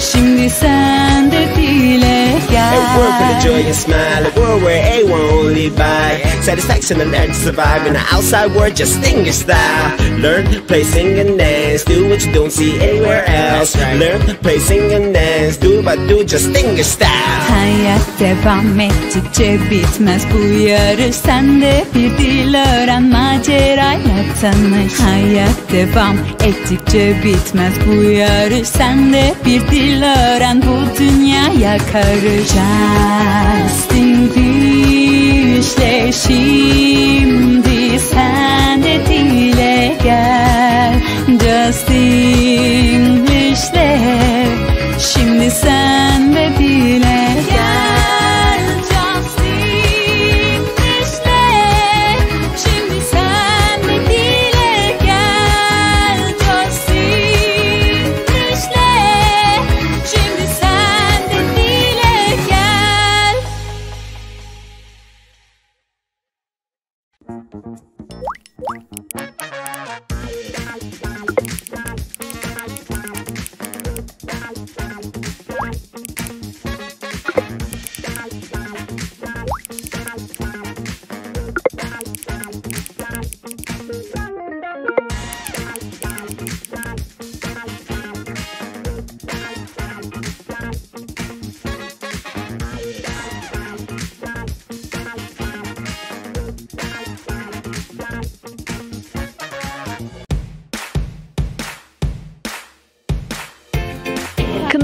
şimdi sen de dile gel. A world with a joy and smile, a world where everyone only by satisfaction and learn to survive in the outside world, just English style. Learn, play, sing and dance, do what you don't see anywhere else. Learn, play, sing and dance, do what do, just English style. Hayat devam ettikçe bitmez bu yarış. Sen de bir dil öğren, macerayla tanış. Hayat devam ettikçe bitmez bu yarış. Sen de bir dil öğren, bu dünyaya karış. Justenglish'le şimdi sen de dile gel. Justenglish'le şimdi sen de dile gel. Justenglish'le şimdi sen de dile gel. Justenglish'le şimdi sen de dile gel.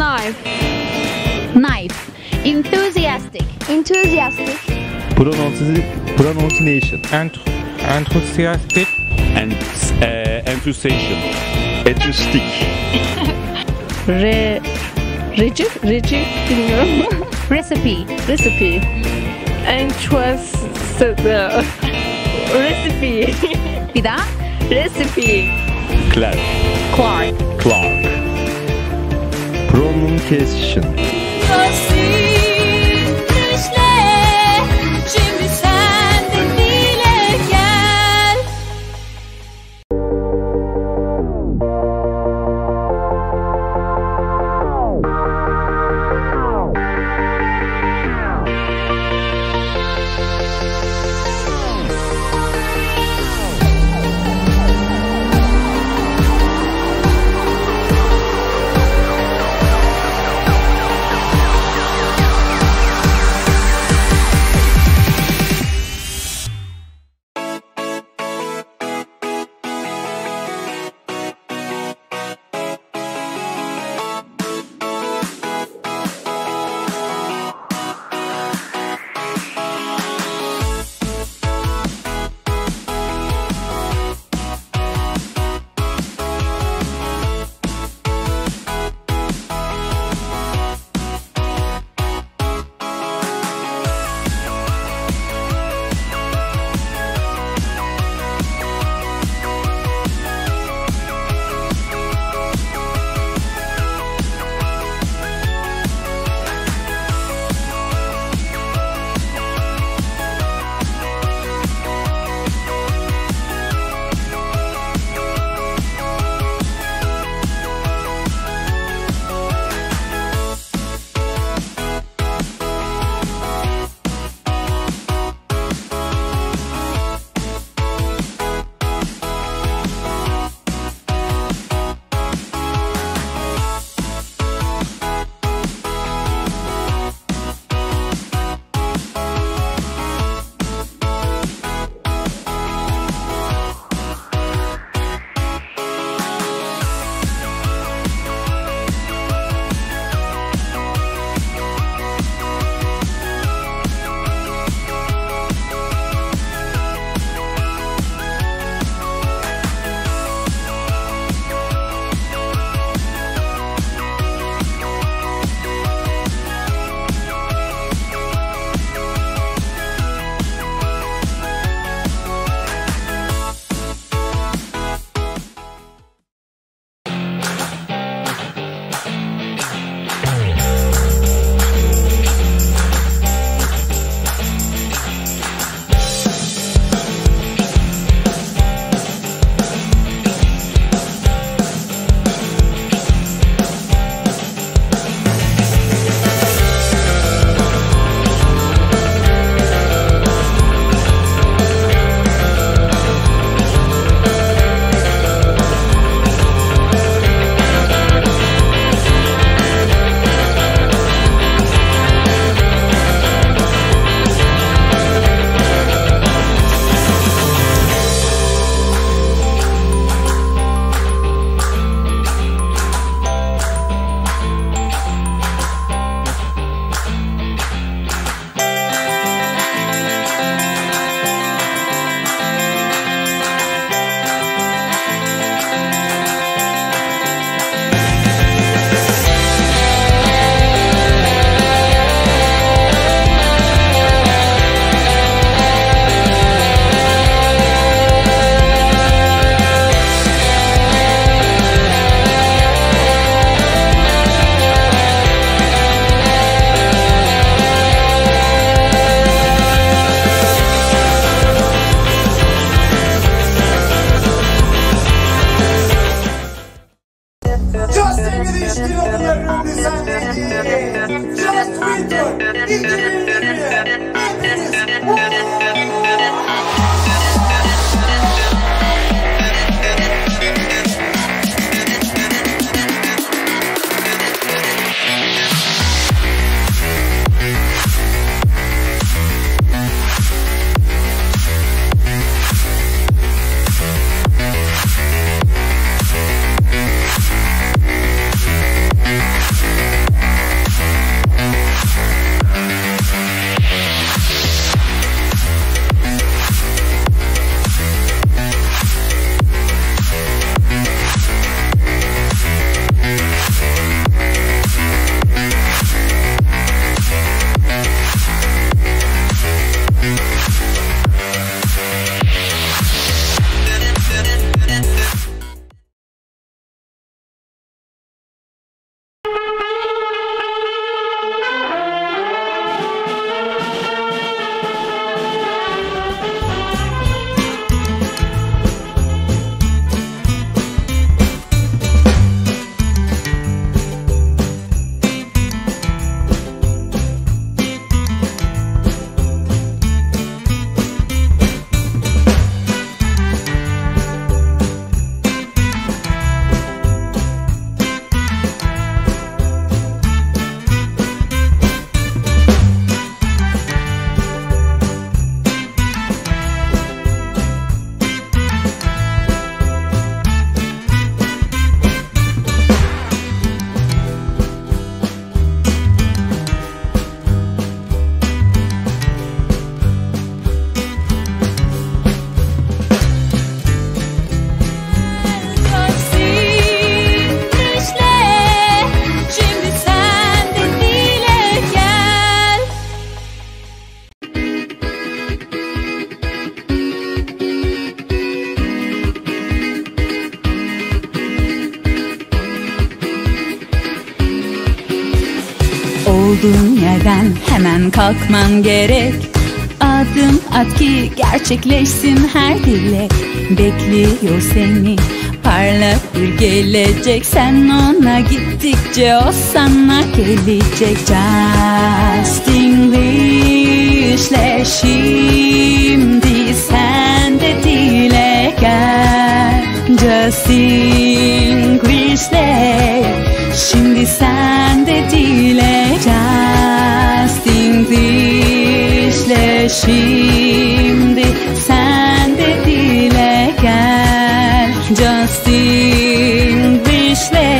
Knife. Knife. Enthusiastic. Enthusiastic. Pronunciation. Enthusiastic. And enthusiasm. Enthusiastic. Reci bilmiyorum. Recipe. Recipe. Recipe. Bir daha. Recipe. Clark. Clark. Pronunciation. Justenglish'le şimdi sen de dile gel. Olduğun yerden hemen kalkman gerek. Adım at ki gerçekleşsin her dilek. Bekliyor seni parlak bir gelecek. Sen ona gittikçe o sana gelecek. Justinglishle şimdi sen de dile gel. Justinglishle şimdi sen de dile gel. Justinglishle şimdi sen de dile gel. Justinglishle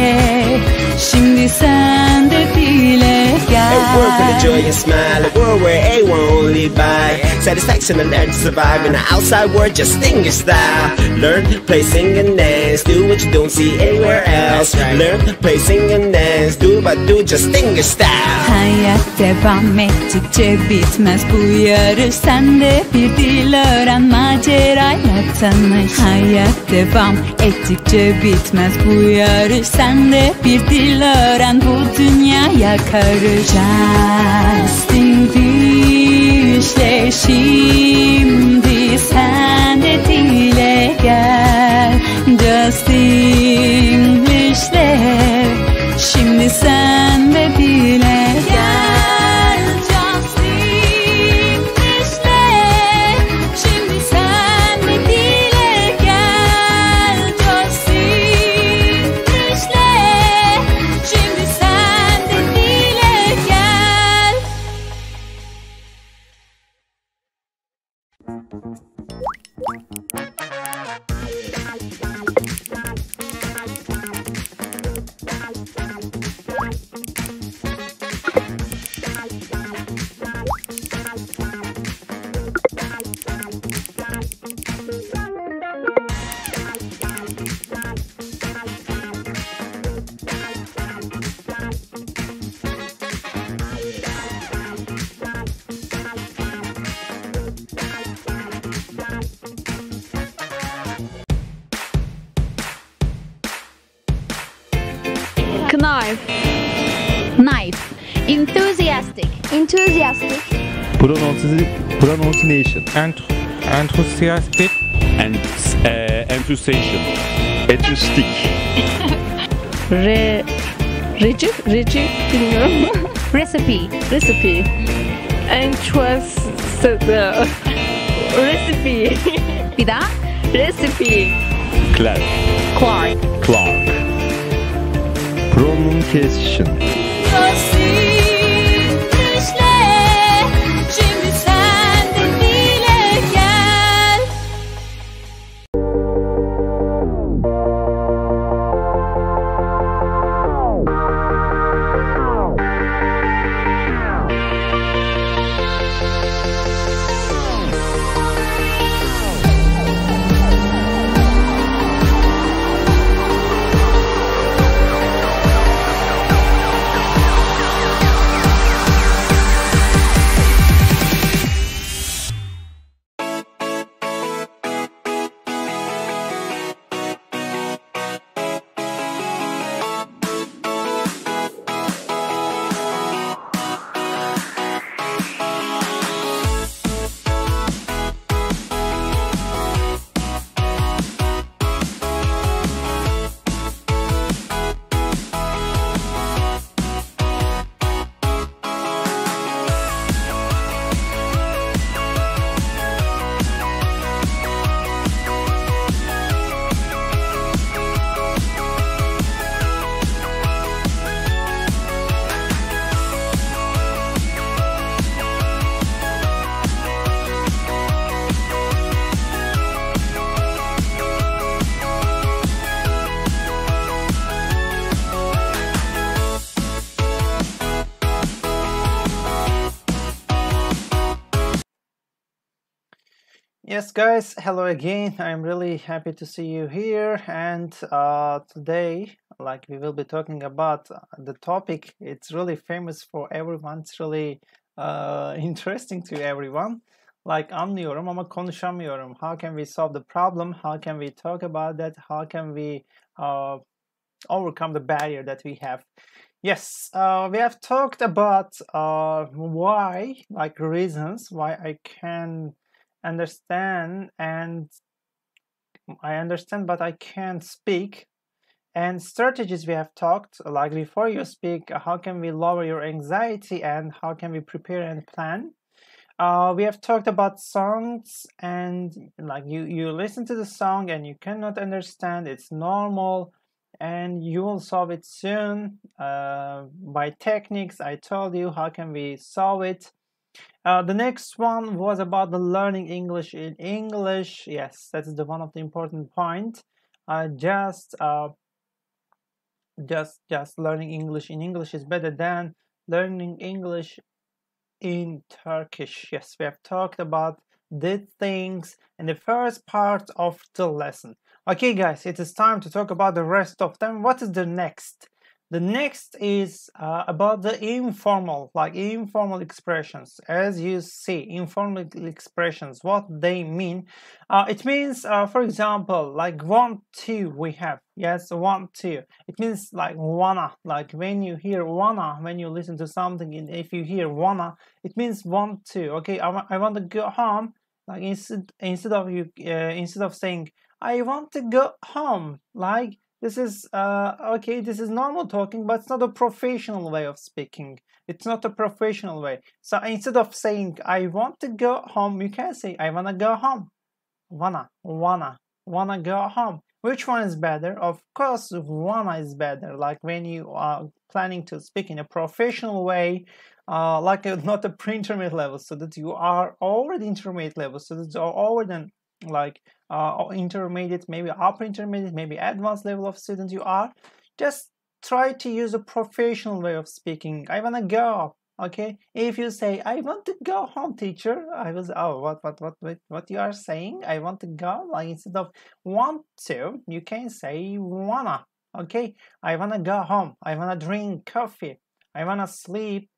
şimdi sen de dile gel. A world full of joy and smile, a world where everyone only by satisfaction and learn to survive in the outside world. Justinglish style. Learn, play, sing and dance. Do what you don't see anywhere else. Learn, play, sing and dance. Do but do Justinglish style. Hayat devam ettikçe bitmez bu yarış. Sen de bir dil öğren, macerayla tanış. Hayat devam ettikçe bitmez bu yarış. Sen de bir dil öğren, bu dünyaya karış. Justinglish'le şimdi sen de dile gel. Justinglish'le şimdi sen de dile gel. Justinglish'le şimdi sen de dile gel. Justinglish'le şimdi sen de dile gel. Knife. Knife. Enthusiastic. Enthusiastic. Pronunciation Enthusiastic. and enthusiasm. Etüstik. Reci bilmiyorum. Recipe. Recipe. Recipe. Bir daha. Recipe. Clark. Clark. Clark. Pronunciation. Justinglish'le şimdi sen de dile gel. Yes, guys, hello again. I'm really happy to see you here. And today, like, we will be talking about the topic. It's really famous for everyone. It's really interesting to everyone. Like, anlıyorum ama konuşamıyorum. How can we solve the problem? How can we talk about that? How can we overcome the barrier that we have. Yes, we have talked about why, like reasons why I can understand, and I understand but I can't speak, and strategies we have talked, like before you speak, how can we lower your anxiety and how can we prepare and plan. We have talked about songs, and like you listen to the song and you cannot understand, it's normal, and you will solve it soon by techniques. I told you how can we solve it. The next one was about the learning English in English. Yes, that is the one of the important point. Just learning English in English is better than learning English in Turkish. Yes, we have talked about these things in the first part of the lesson. Okay, guys, it is time to talk about the rest of them. What is the next? The next is about the informal expressions. As you see, informal expressions, what they mean. It means, for example, like want to, we have, yes, want to. It means like wanna, like when you hear wanna, when you listen to something, and if you hear wanna, it means want to. Okay, I want to go home. Like instead of saying I want to go home, like this is okay, this is normal talking, but it's not a professional way of speaking. It's not a professional way. So instead of saying I want to go home, you can say I wanna go home. Wanna go home. Which one is better? Of course, wanna is better. Like when you are planning to speak in a professional way, like not a pre-intermediate level, so that you are already intermediate level, so that you are already like intermediate, maybe upper intermediate, maybe advanced level of student you are, just try to use a professional way of speaking. I wanna go. Okay, if you say I want to go home, teacher, I was what you are saying? I want to go. Like instead of want to, you can say wanna. Okay, I wanna go home. I wanna drink coffee. I wanna sleep.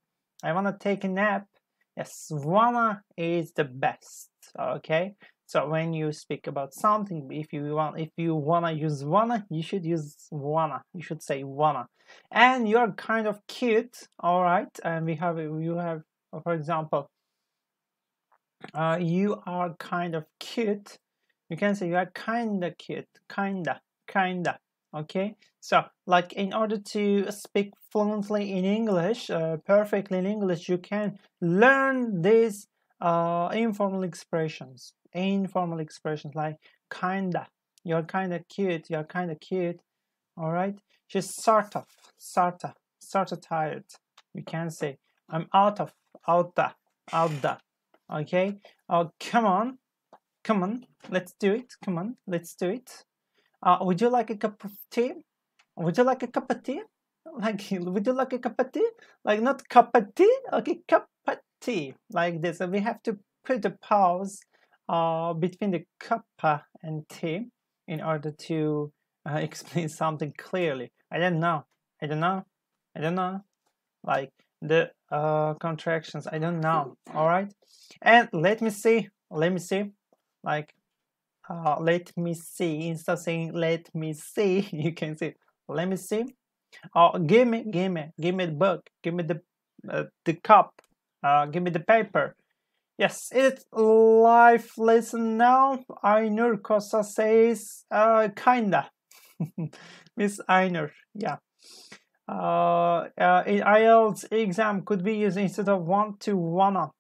I wanna take a nap. Yes, wanna is the best. Okay. So when you speak about something, if you wanna use wanna, you should use wanna. You should say wanna. And you're kind of cute, all right? And you have, for example, you are kind of cute. You can say you are kinda cute, kinda. Okay. So like in order to speak fluently in English, perfectly in English, you can learn these informal expressions like kinda, you're kinda cute, all right? She's sort of tired. You can say I'm out of, okay? Come on, let's do it. Would you like a cup of tea? Would you like a cup of tea? Like, would you like a cup of tea? Like, not cup of tea, okay, cup of tea, like this. And we have to put a pause between the kappa and tea in order to explain something clearly. I don't know. Like the contractions, I don't know. All right. And let me see. Like, let me see. Instead of saying let me see, you can say let me see. Give me the book. Give me the cup. Give me the paper. Yes, it's live lesson now. Aynur Kosa says, kinda. Miss Aynur, yeah. In IELTS exam, could we use instead of want to wanna?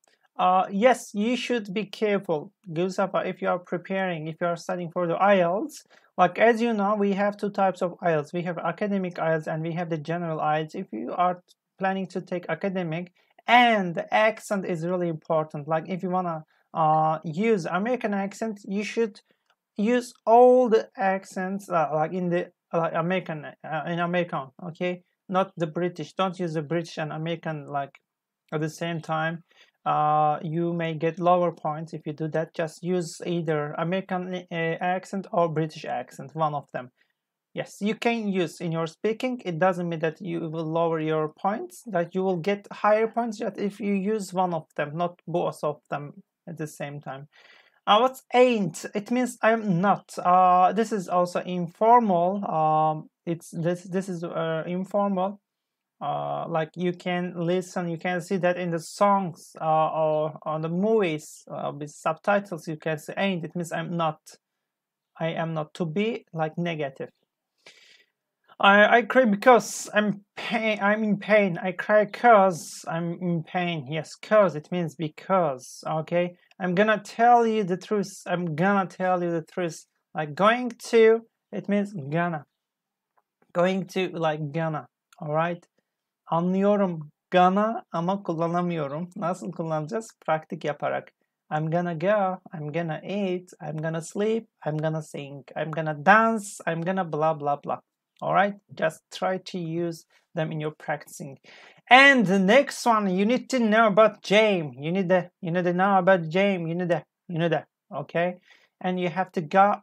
Yes, you should be careful, Gulsafa, if you are preparing, if you are studying for the IELTS. Like, as you know, we have two types of IELTS. We have academic IELTS and we have the general IELTS. If you are planning to take academic, and the accent is really important. Like if you wanna use American accent, you should use all the accents like in the American, okay, not the British. Don't use the British and American like at the same time. You may get lower points if you do that. Just use either American accent or British accent, one of them. Yes, you can use in your speaking. It doesn't mean that you will lower your points, that you will get higher points just if you use one of them, not both of them at the same time. What's ain't? It means I'm not. This is also informal. This is informal. Like you can listen, you can see that in the songs or on the movies with subtitles. You can say ain't. It means I'm not. I am not. To be like negative. I cry because I'm in pain. I cry because I'm in pain. Yes, cause it means because. Okay, I'm gonna tell you the truth. I'm gonna tell you the truth. Like going to, it means gonna. Going to like gonna. Alright. Anlıyorum gonna ama kullanamıyorum. Nasıl kullanacağız? Pratik yaparak. I'm gonna go, I'm gonna eat, I'm gonna sleep, I'm gonna sing, I'm gonna dance, I'm gonna blah blah blah. Alright, just try to use them in your practicing. And the next one, you need to know about James. You need to know about James. You need that. Okay, and you have to go.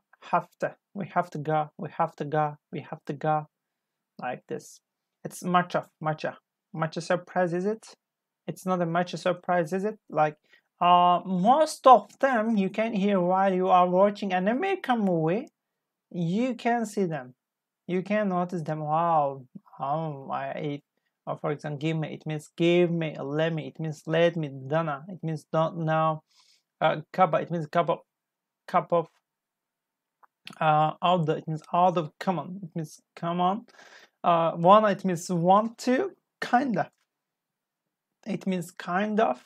We have to go. We have to go. We have to go. Like this. It's matcha. Matcha surprise, is it? It's not a matcha surprise, is it? Like most of them you can hear while you are watching an American movie. You can see them. You can notice them. Wow. I ate. Or for example, give me. It means give me. Let me. It means let me. Dana. It means don't know. Kaba. It means cup of. Out the. It means out of. Come on. It means come on. One. It means want to. Kinda. It means kind of.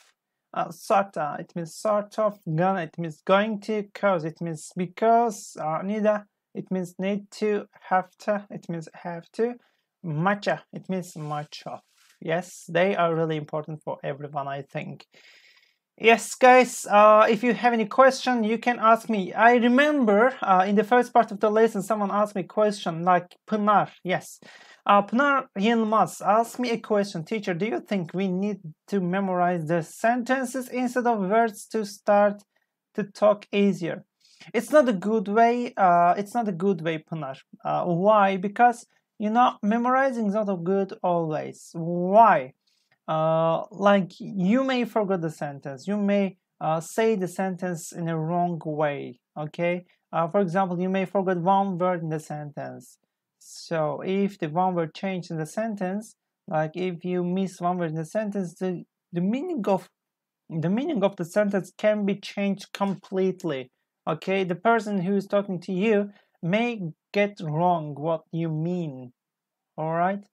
Sorta. It means sort of. Gonna. It means going to. Cause. It means because. Neither. It means need to. Have to. It means have to. Matcha. It means much of. Yes, they are really important for everyone, I think. Yes, guys, if you have any question, you can ask me. I remember in the first part of the lesson, someone asked me a question like Pınar. Yes. Pınar Yılmaz asked me a question. Teacher, do you think we need to memorize the sentences instead of words to start to talk easier? It's not a good way. It's not a good way, Pınar. Why? Because memorizing is not a good always. Why? Like you may forget the sentence. You may say the sentence in a wrong way. Okay. For example, you may forget one word in the sentence. So if the one word changed in the sentence, like if you miss one word in the sentence, the meaning of the sentence can be changed completely. Okay. The person who is talking to you may get wrong what you mean. All right.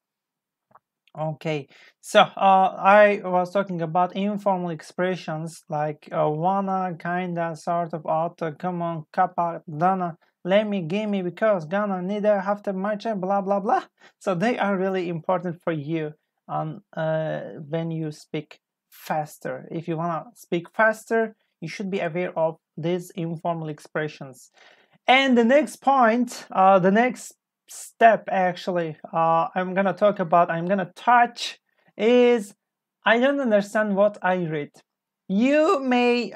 Okay, so I was talking about informal expressions like wanna, kinda, sort of, oughta, come on, kappa, dana, let me, give me, because, gonna, neither, have to, much, blah blah blah. So they are really important for you when you speak faster. If you wanna speak faster, you should be aware of these informal expressions. And the next point, the next step actually I'm gonna touch is I don't understand what I read. You may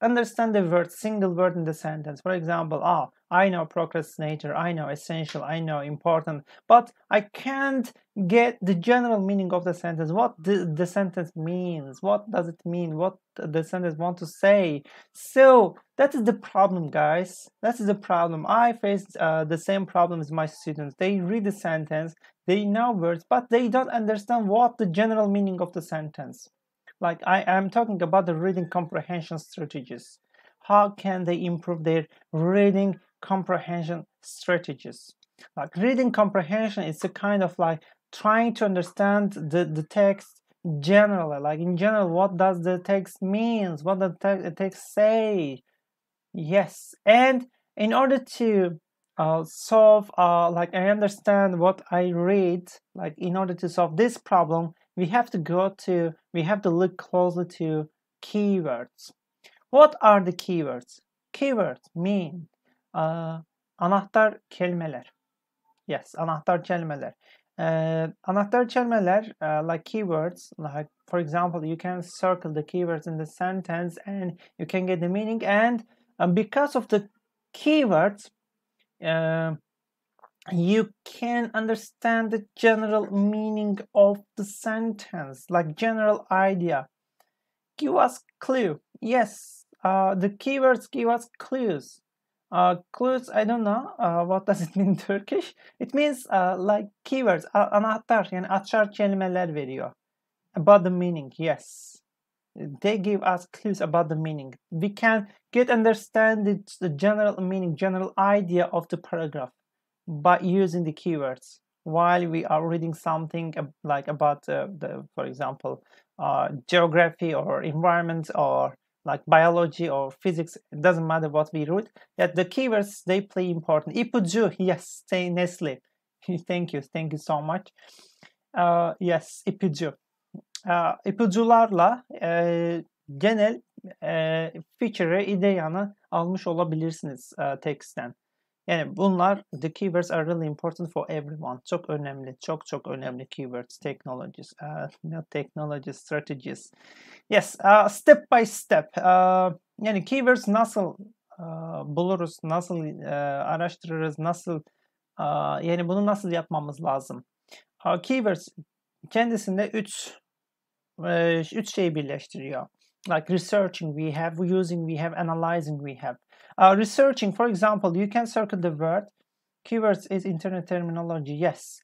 understand the word, single word in the sentence. For example, I know procrastinator, I know essential, I know important, but I can't get the general meaning of the sentence. What the sentence means, what does it mean, what the sentence want to say. So that is the problem, guys. That is the problem. I faced the same problem as my students. They read the sentence, they know words, but they don't understand what the general meaning of the sentence. Like I am talking about the reading comprehension strategies. How can they improve their reading comprehension strategies? Like reading comprehension is a kind of like trying to understand the text generally. Like in general, what does the text means? What does the text say? Yes, and in order to solve, like I understand what I read, like in order to solve this problem, we have to look closely to keywords. What are the keywords? Keywords mean anahtar kelimeler. Yes, anahtar kelimeler. Anahtar kelimeler, like keywords, like for example, you can circle the keywords in the sentence and you can get the meaning. And because of the keywords, you can understand the general meaning of the sentence, like general idea. Give us clue. Yes, the keywords give us clues. Clues, I don't know what does it mean in Turkish. It means like keywords, anahtar, yani açar kelimeler veriyor. About the meaning, yes. They give us clues about the meaning. We can understand the general meaning, general idea of the paragraph by using the keywords while we are reading something like about for example, geography or environment or like biology or physics. It doesn't matter what we read. Yet the keywords, they play important. İpucu, yes, say Nestle. Thank you so much. Yes, ipucu. İpucularla genel fikri, ideyanı almış olabilirsiniz teksten. Yani bunlar, the keywords are really important for everyone. Çok önemli, çok önemli keywords, technologies, not technologies, strategies. Yes, step by step. Yani keywords nasıl buluruz, nasıl araştırırız, nasıl yani bunu nasıl yapmamız lazım? Keywords kendisinde üç şeyi birleştiriyor. Like researching we have, using we have, analyzing we have. Researching, for example, you can circle the word. Keywords is internet terminology. Yes.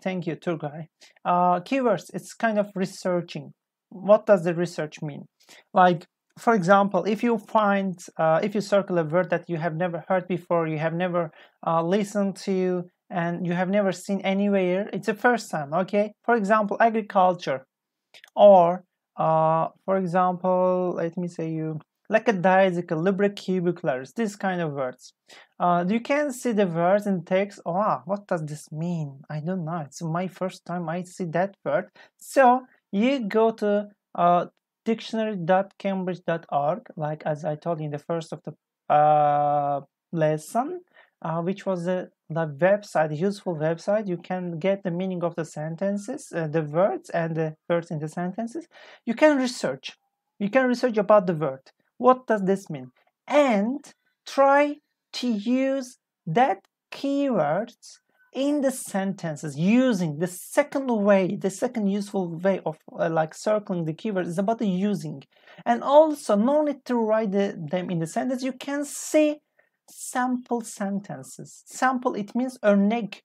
Thank you, Turgay. Keywords, it's kind of researching. What does the research mean? Like, for example, if you circle a word that you have never heard before, you have never listened to, and you have never seen anywhere, it's the first time, okay? For example, agriculture. Or, for example, let me say lackadaisical, lubricubicularis, these kind of words. You can see the words in text. Oh, what does this mean? I don't know. It's my first time I see that word. So you go to dictionary.cambridge.org, like as I told you in the first of the lesson, which was the website, useful website. You can get the meaning of the sentences, the words and the words in the sentences. You can research. You can research about the word. What does this mean? And try to use that keywords in the sentences using the second way, the second useful way of like circling the keywords is about the using. And also, no need to write them in the sentence. You can see sample sentences. Sample, it means örnek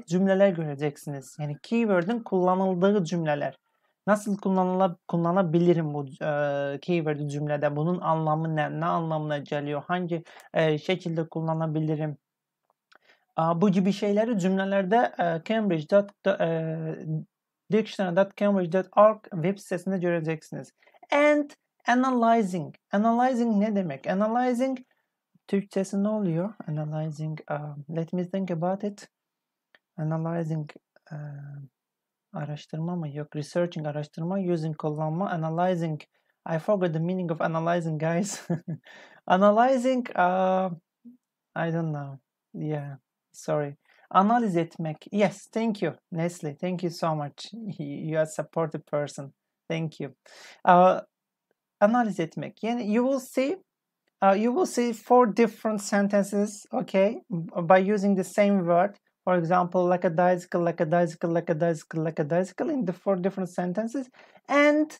cümleler göreceksiniz. Yani keyword'ün kullanıldığı cümleler. Nasıl kullanabilirim bu keyword'ü cümlede? Bunun anlamı ne anlamına geliyor? Hangi şekilde kullanabilirim? Bu gibi şeyleri cümlelerde dictionary.cambridge.org web sitesinde göreceksiniz. And analyzing. Analyzing ne demek? Analyzing, Türkçesi ne oluyor? Analyzing, let me think about it. Analyzing, araştırma mı? Yok, researching, araştırma, using, kullanma, analyzing. I forgot the meaning of analyzing, guys. Analyzing, I don't know. Yeah, sorry. Analiz etmek. Yes, thank you, Nestle. Thank you so much. You are a supportive person. Thank you. Analiz etmek. Yani you will see 4 different sentences, okay, by using the same word. For example, lackadaisical in the 4 different sentences, and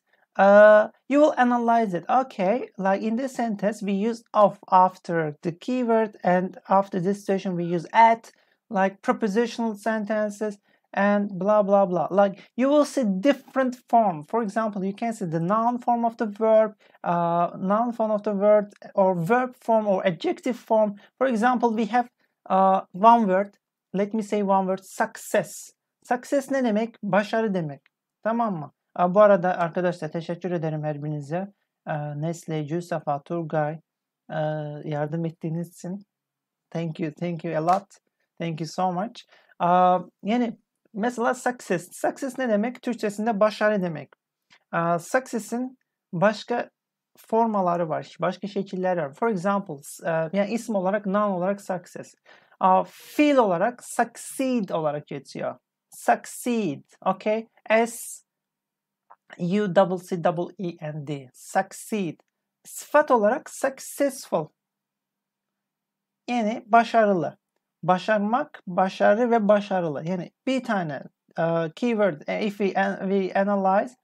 you will analyze it. Okay, like in this sentence, we use of after the keyword, and after this situation, we use at, like prepositional sentences, and blah blah blah. Like you will see different form. For example, you can see the noun form of the verb, noun form of the word, or verb form or adjective form. For example, we have one word. Let me say one word, success. Success ne demek? Başarı demek. Tamam mı? Bu arada arkadaşlar teşekkür ederim her birinize. Nesle, Jusafa, Turgay yardım ettiğiniz için. Thank you a lot. Thank you so much. Yani mesela success. Success ne demek? Türkçesinde başarı demek. Success'in başka formaları var. Başka şekilleri var. For example, yani isim olarak, noun olarak success. Fiil olarak succeed olarak geçiyor. Succeed, okay? S-U-C-C-E-N-D. Succeed. Sıfat olarak successful. Yani başarılı. Başarmak, başarı ve başarılı. Yani bir tane keyword, if we analyze,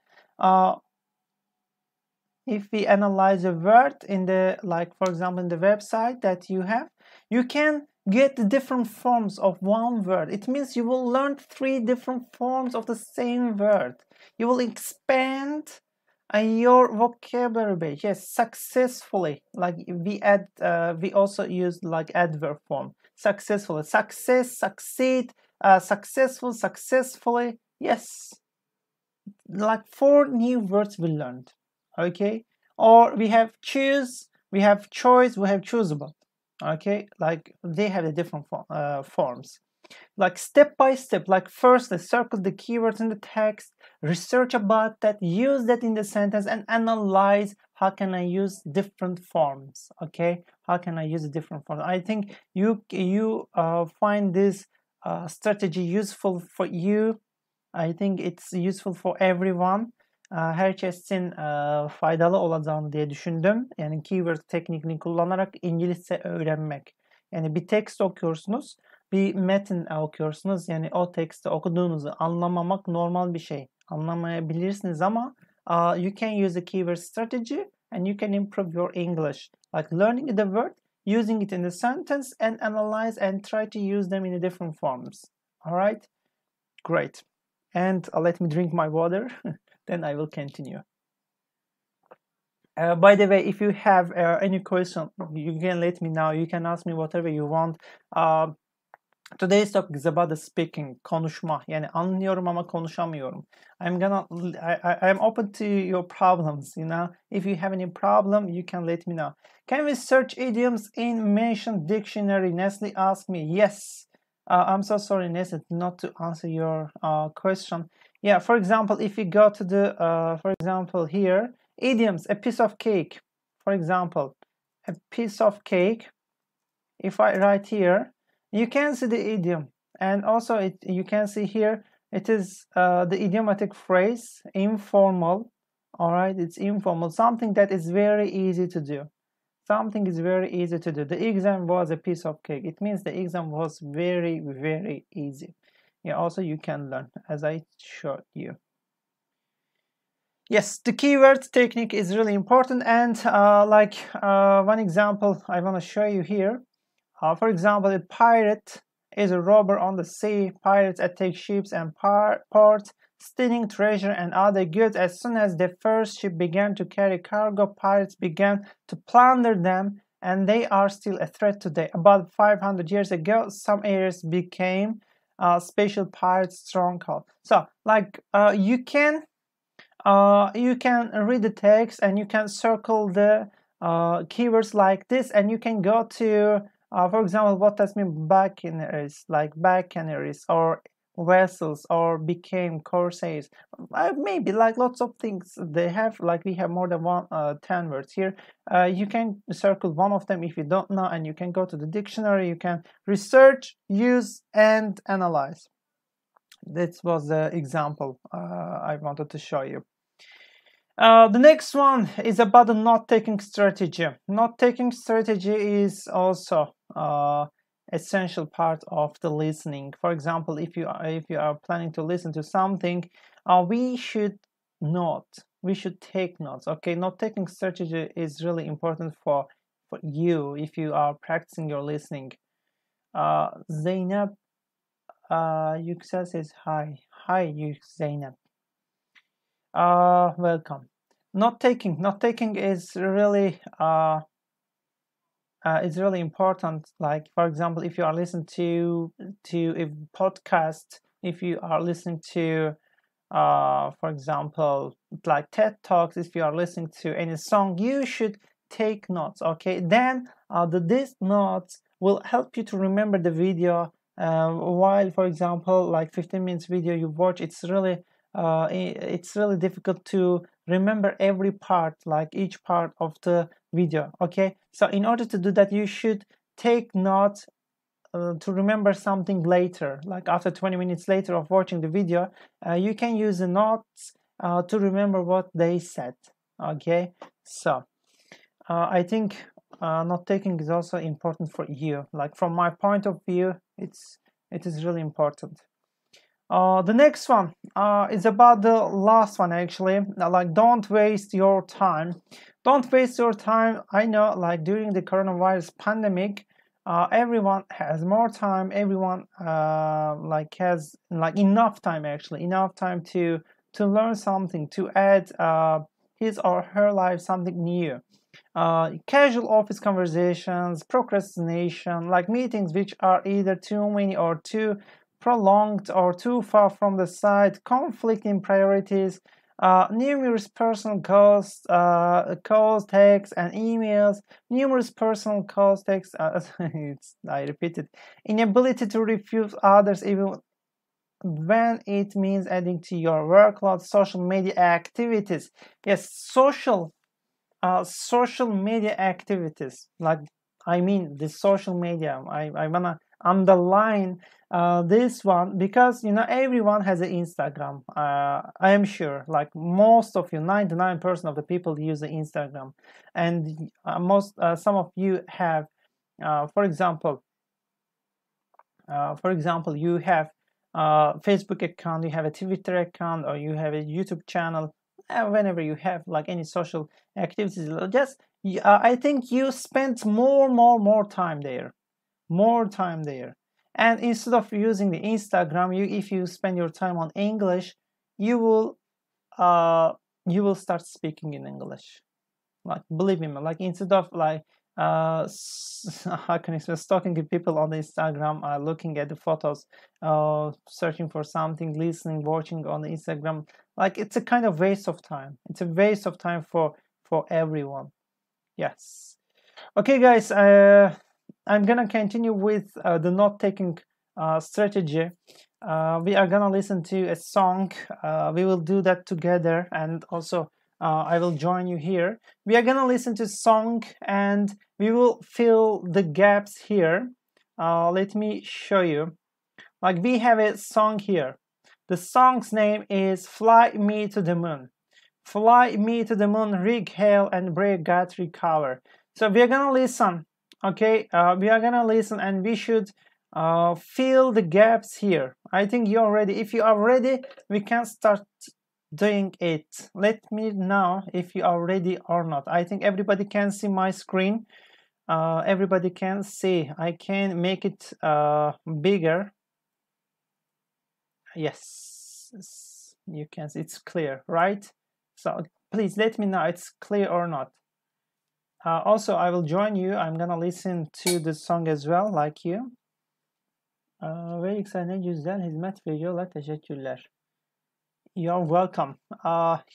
if we analyze a word in the, like for example in the website that you have, you can get the different forms of one word. It means you will learn 3 different forms of the same word. You will expand your vocabulary base. Yes, successfully. Like we also use like adverb form. Successfully, success, succeed, successful, successfully. Yes, like 4 new words we learned. Okay, or we have choose, we have choice, we have choosable. Okay, like they have the different forms. Like step by step, like firstly circle the keywords in the text, research about that, use that in the sentence, and analyze how can I use different forms. Okay, how can I use different forms? I think you find this strategy useful for you. I think it's useful for everyone. Herkesin faydalı olacağını diye düşündüm. Yani keyword tekniğini kullanarak İngilizce öğrenmek. Yani bir tekst okuyorsunuz, bir metin okuyorsunuz. Yani o teksti okuduğunuzu anlamamak normal bir şey. Anlamayabilirsiniz ama you can use a keyword strategy and you can improve your English. Like learning the word, using it in the sentence, and analyze and try to use them in different forms. All right? Great. And let me drink my water. Then I will continue. By the way, if you have any question, you can let me know. You can ask me whatever you want. Today's topic is about the speaking, konuşma. Yani anlıyorum ama konuşamıyorum. I'm open to your problems, you know. If you have any problem, you can let me know. Can we search idioms in mentioned dictionary? Nesli asked me. Yes. I'm so sorry, Nesli, not to answer your question. Yeah, for example, if you go to the, for example, here, idioms, a piece of cake. For example, a piece of cake. If I write here, you can see the idiom. And also, you can see here, it is the idiomatic phrase, informal. All right, it's informal, something that is very easy to do. Something is very easy to do. The exam was a piece of cake. It means the exam was very, very easy. Yeah, also you can learn, as I showed you. Yes, the keyword technique is really important. And one example I want to show you here. For example, a pirate is a robber on the sea. Pirates attack ships and ports, stealing treasure and other goods. As soon as the first ship began to carry cargo, pirates began to plunder them, and they are still a threat today. About 500 years ago, some areas became special pirate stronghold. So, like you can read the text and you can circle the keywords like this, and you can go to, for example, what does mean buccaneers, like buccaneers, or vessels, or became corsairs, maybe like lots of things they have. Like we have more than 10 words here. You can circle one of them if you don't know, and you can go to the dictionary, you can research, use, and analyze. This was the example I wanted to show you. The next one is about the note-taking strategy. Note-taking strategy is also essential part of the listening. For example, if you are planning to listen to something, we should take notes. Okay, note-taking strategy is really important for you if you are practicing your listening. Zeynep Yüksel says hi. Hi, Zeynep. Welcome. Note-taking is really important. Like, for example, if you are listening to a podcast, if you are listening to for example, like TED Talks, if you are listening to any song, you should take notes. Okay, then these notes will help you to remember the video. While, for example, like 15 minutes video you watch, it's really difficult to remember every part, like each part of the video. Okay, so in order to do that, you should take notes to remember something later. Like after 20 minutes later of watching the video, you can use the notes to remember what they said. Okay, so I think note-taking is also important for you. Like from my point of view, it is really important. The next one is about the last one actually. Like, don't waste your time. Don't waste your time. I know, like, during the coronavirus pandemic, everyone has more time. Everyone like has like enough time, actually, enough time to learn something, to add his or her life something new. Casual office conversations, procrastination, like meetings which are either too many or too prolonged or too far from the site, conflict in priorities, numerous personal calls, texts, and emails, numerous personal calls, texts, I repeat it, inability to refuse others even when it means adding to your workload, social media activities. Yes, social media activities. Like, I mean, the social media. I wanna underline this one because, you know, everyone has an Instagram. I am sure, like, most of you, 99% of the people use the Instagram, and some of you have, for example, you have Facebook account, you have a Twitter account, or you have a YouTube channel. Whenever you have like any social activities, just I think you spend more time there, and instead of using the Instagram, if you spend your time on English, you will start speaking in English. Like, believe me, like, instead of like how can I say, stalking the people on the Instagram, looking at the photos, searching for something, listening, watching on the Instagram, like, it's a kind of waste of time. It's a waste of time for everyone. Yes. Okay, guys, I'm gonna continue with the note-taking strategy. We are gonna listen to a song. We will do that together, and also I will join you here. We are gonna listen to a song and we will fill the gaps here. Let me show you. Like, we have a song here. The song's name is Fly Me to the Moon. Fly Me to the Moon, Rick Hale and Bray Guthrie cover. So we are gonna listen, okay? We are gonna listen, and we should fill the gaps here. I think you're ready. If you are ready, we can start doing it. Let me know if you are ready or not. I think everybody can see my screen. Everybody can see. I can make it bigger. Yes, you can see. It's clear, right? So please let me know it's clear or not. Also, I will join you. I'm gonna listen to the song as well, like you. Ve yükselen yüzden hizmet veriyorlar. Teşekkürler. You're welcome.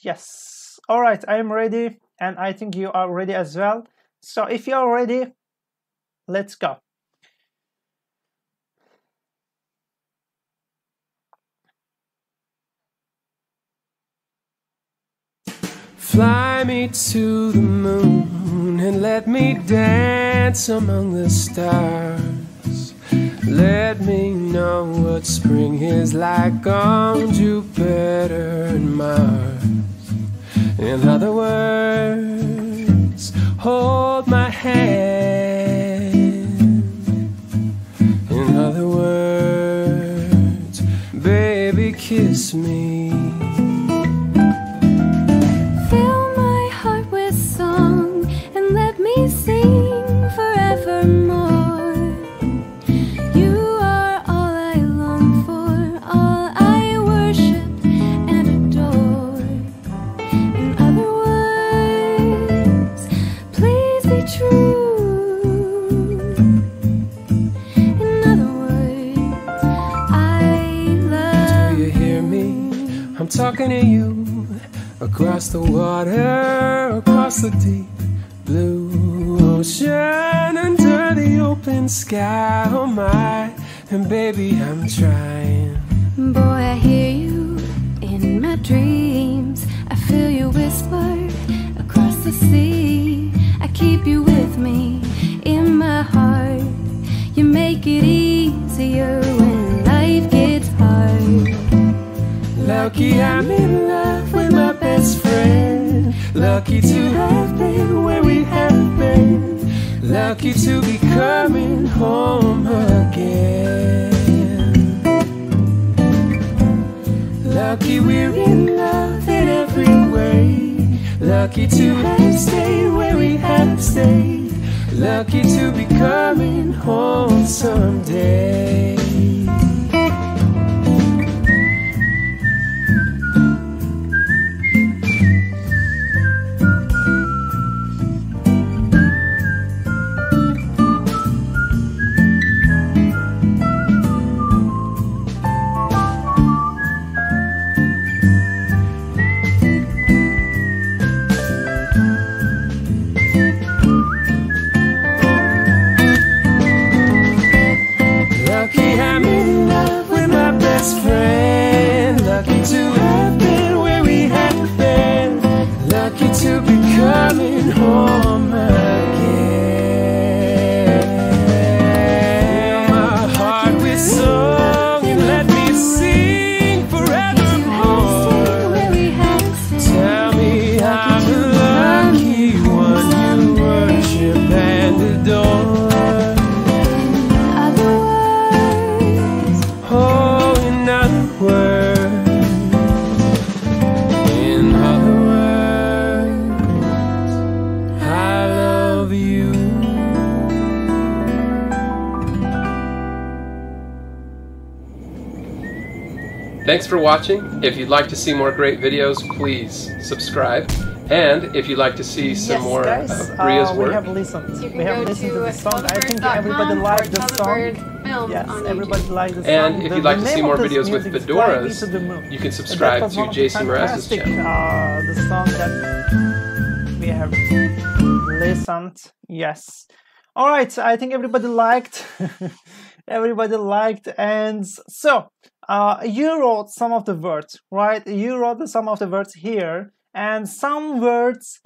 Yes. All right, I am ready, and I think you are ready as well. So if you are ready, let's go. Fly me to the moon and let me dance among the stars. Let me know what spring is like on Jupiter and Mars. In other words, hold my hand. In other words, baby, kiss me. Talking to you across the water, across the deep blue ocean, under the open sky. Oh my, and baby, I'm trying. Boy, I hear you in my dreams. I feel you whisper across the sea. I keep you with me in my heart. You make it easier when life gets hard. Lucky I'm in love with my best friend. Lucky to have been where we have been. Lucky to be coming home again. Lucky to have stayed where we have stayed. Lucky to be coming home someday. Thanks for watching. If you'd like to see more great videos, please subscribe. And if you'd like to see some more of Bria's work, we have listened to the song. I think everybody liked the song. Yes, everybody liked the song. And if you'd like to see more videos with fedoras, you can subscribe to Jason Mraz's channel. The song that we have listened. Yes. All right. I think everybody liked. Everybody liked, and so you wrote some of the words, right? You wrote some of the words here, and some words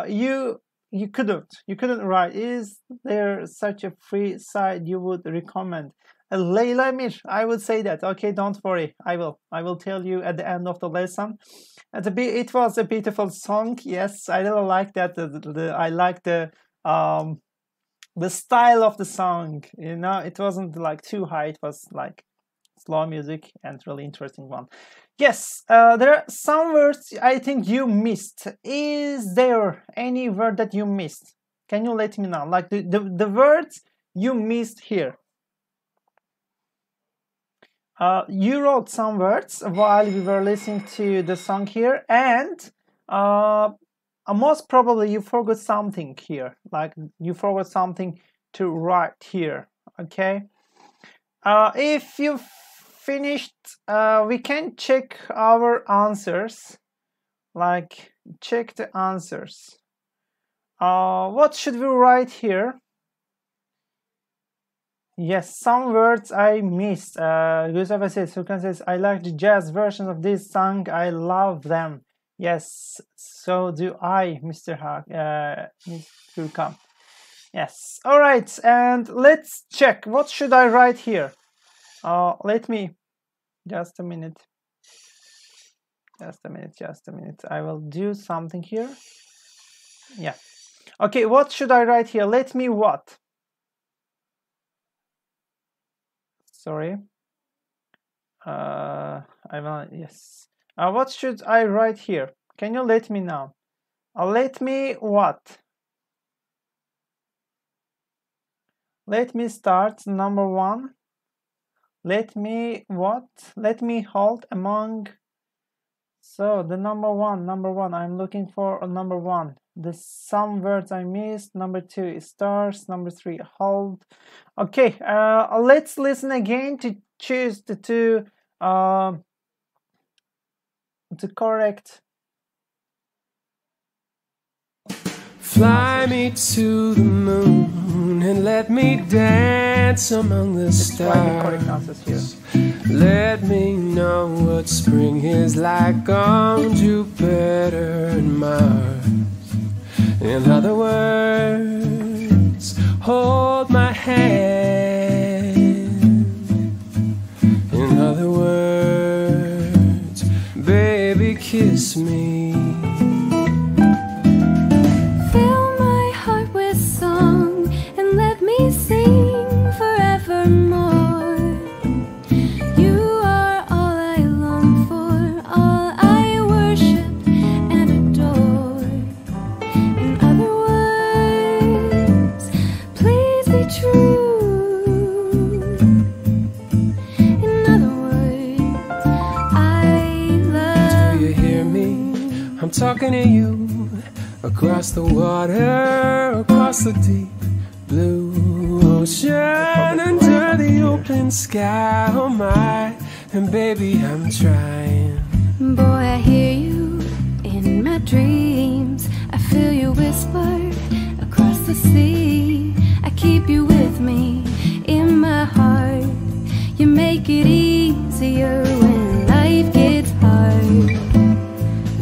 you couldn't write. Is there such a free site you would recommend? Leyla Mir, I would say that. Okay, don't worry. I will tell you at the end of the lesson. It was a beautiful song. Yes, I really like that. I like the style of the song. You know, it wasn't like too high. It was like slow music and really interesting one. Yes, there are some words I think you missed. Is there any word that you missed? Can you let me know? Like the words you missed here. You wrote some words while we were listening to the song here, and most probably you forgot something here. Like you forgot something to write here. Okay. If you finished, we can check our answers. Like check the answers. What should we write here? Yes, some words I missed. Gustav says, Furkan says, I like the jazz versions of this song. I love them. Yes, so do I, Mr. Furkan. Yes, all right, and let's check. What should I write here? Let me, just a minute. Just a minute. I will do something here. Yeah. Okay, what should I write here? Let me what? Sorry. Yes. What should I write here? Can you let me know? Let me what? Let me start number one. Let me what? Let me hold among. So the number one. I'm looking for a number one. The some words I missed. Number two is stars. Number three, hold. Okay, let's listen again to choose the two correct. Fly me to the moon and let me dance among the stars. Let me know what spring is like on Jupiter and Mars. In other words, hold my hand. In other words, baby, kiss me. Fill my heart with song and let me sing forevermore. You are all I long for, all I worship and adore. talking to you across the water, across the deep blue ocean, under the open sky. Oh my, and baby, I'm trying. Boy, I hear you in my dreams. I feel you whisper across the sea. I keep you with me in my heart. You make it easier when life gets hard.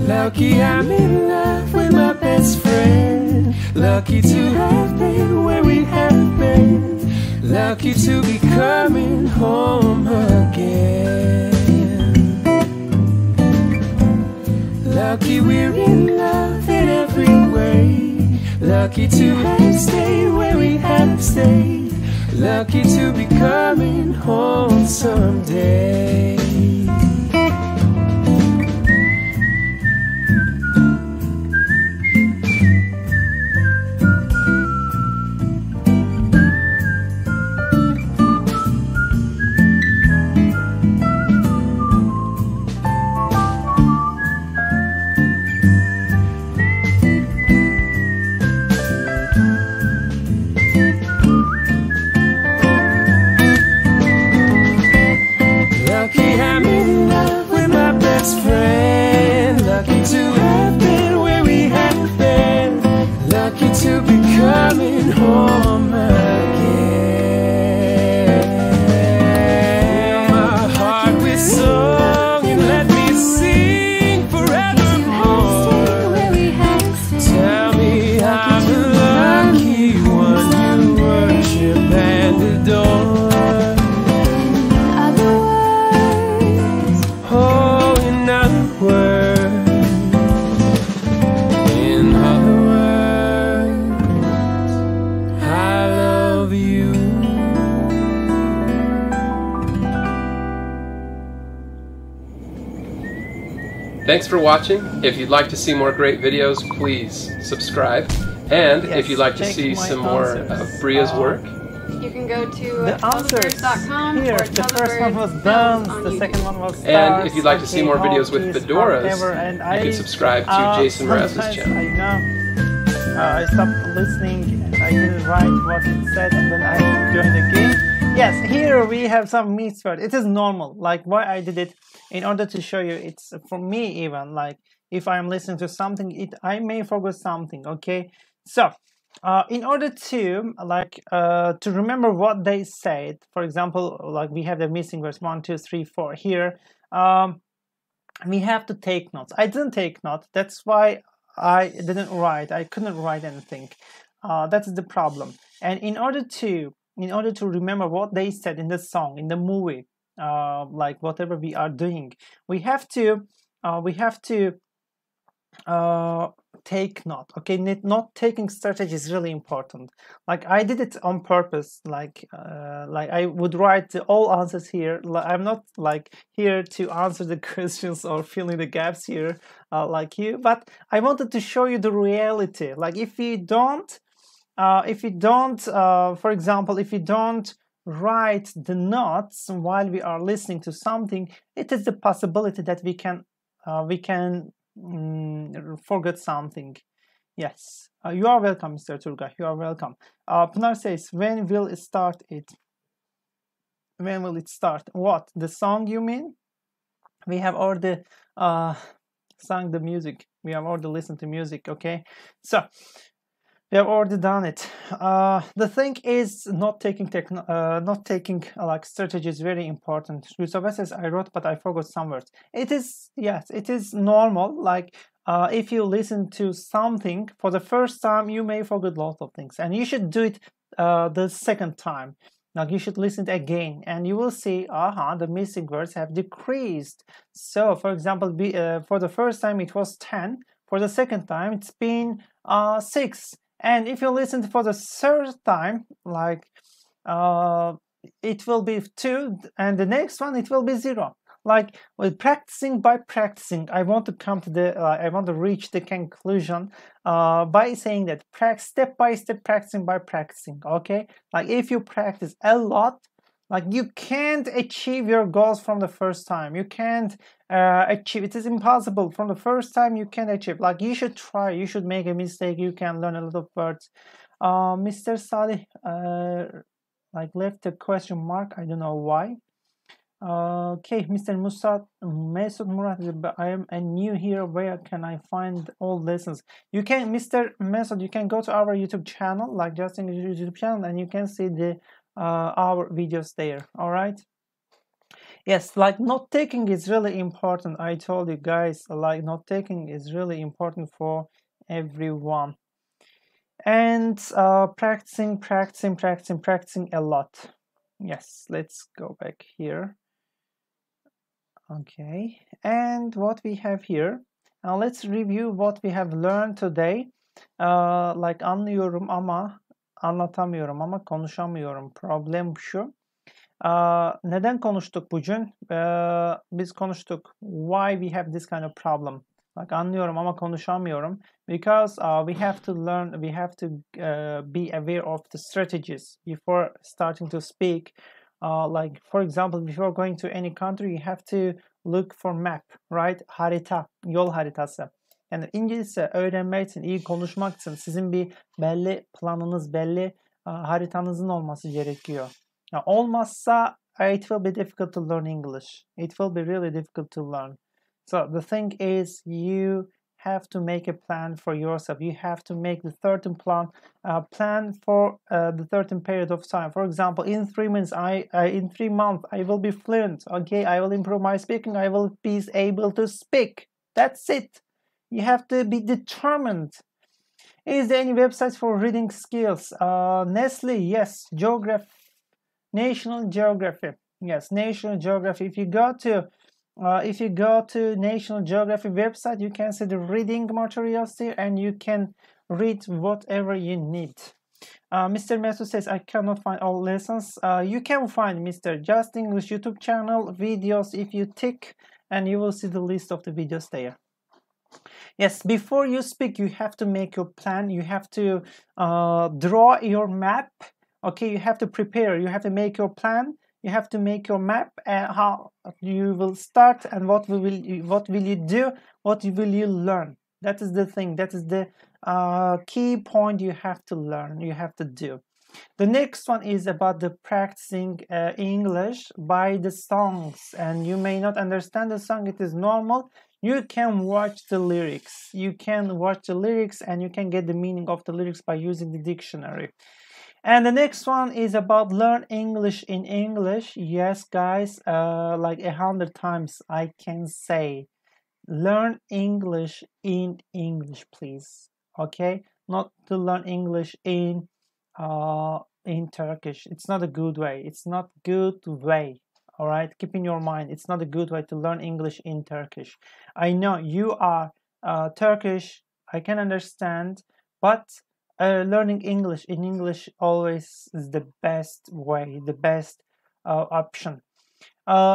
Lucky I'm in love with my best friend. Lucky to have been where we have been. Lucky to be coming home again. Lucky we're in love in every way. Lucky to have stayed where we have stayed. Lucky to be coming home someday. Thanks for watching. If you'd like to see more great videos, please subscribe. And if you'd like to see some more of Bria's work, You can go to the answers here. The first one was dance, the second one was stars. And if you'd like to see more videos with fedoras, you can subscribe to Jason Mraz's channel. I know. I stopped listening and I didn't write what it said, and then I joined the game. Yes, here we have some miswords. It is normal. Like why I did it in order to show you. It's for me even like if I'm listening to something, I may forget something. Okay, so in order to to remember what they said, for example, like we have the missing words 1, 2, 3, 4 here. We have to take notes. I didn't take notes. That's why I didn't write. I couldn't write anything. That's the problem. And in order to remember what they said in the song, in the movie, like whatever we are doing, we have to take note. Okay, note taking strategy is really important. Like I did it on purpose. Like I would write all answers here. I'm not like here to answer the questions or fill in the gaps here like you, but I wanted to show you the reality. Like if you don't for example, if you don't write the notes while we are listening to something, it is the possibility that we can forget something. Yes, you are welcome, Mr. Turgay. You are welcome. Pınar says, when will it start? When will it start? What, the song you mean? We have already sung the music. We have already listened to music. Okay, so we have already done it. The thing is, not taking like strategy is very important. Yusuf says, I wrote but I forgot some words. It is, yes, it is normal. Like if you listen to something for the first time, you may forget lots of things, and you should do it the second time. Like you should listen again, and you will see, the missing words have decreased. So, for example, for the first time it was 10. For the second time, it's been 6. And if you listen for the third time, like it will be 2, and the next one it will be 0. Like with practicing by practicing, I want to come to the I want to reach the conclusion by saying that step by step, practicing by practicing. Okay, like if you practice a lot, Like you can't achieve your goals from the first time. You can't achieve. It is impossible from the first time. You can't achieve. Like you should try. You should make a mistake. You can learn a lot of words. Mr. Salih like left a question mark. I don't know why. Okay, Mr. Mesut Murat, I am new here. Where can I find all lessons? You can, Mr. Mesut, you can go to our YouTube channel, like Justenglish YouTube channel, and you can see the our videos there. All right. Yes, like note taking is really important. I told you guys, like note taking is really important for everyone. And practicing a lot. Yes, let's go back here. Okay, and what we have here, let's review what we have learned today. Like anlıyorum ama anlatamıyorum ama konuşamıyorum. Problem şu. Neden konuştuk bugün? Biz konuştuk. Why we have this kind of problem? Like anlıyorum ama konuşamıyorum. Because we have to learn, we have to be aware of the strategies before starting to speak. Like for example, before going to any country, you have to look for map, right? Harita, yol haritası. Yani İngilizce öğrenmek için, iyi konuşmak için sizin bir belli planınız, belli haritanızın olması gerekiyor. Olmazsa it will be difficult to learn English. It will be really difficult to learn. So the thing is, you have to make a plan for yourself. You have to make the certain plan for the certain period of time. For example, in 3 months, in 3 months, I will be fluent. Okay, I will improve my speaking. I will be able to speak. That's it. You have to be determined. Is there any websites for reading skills? Nestle, yes. Geography, National Geography, yes. National Geography. If you go to National Geography website, you can see the reading materials there, and you can read whatever you need. Mr. Mesut says, I cannot find all lessons. You can find Mr. Justenglish YouTube channel videos if you tick, and you will see the list of the videos there. Yes, before you speak, you have to make your plan. You have to draw your map. Okay, you have to prepare. You have to make your plan. You have to make your map and how you will start and what will you do, what will you learn. That is the thing. That is the key point you have to learn. You have to do. The next one is about the practicing English by the songs, and you may not understand the song. It is normal. You can watch the lyrics. You can watch the lyrics and you can get the meaning of the lyrics by using the dictionary. And the next one is about learn English in English. Yes, guys, like 100 times I can say, learn English in English, please. Okay, not to learn English in Turkish. It's not a good way. It's not good way. All right, keep in your mind, it's not a good way to learn English in Turkish. I know you are Turkish. I can understand, but learning English in English always is the best way, the best option.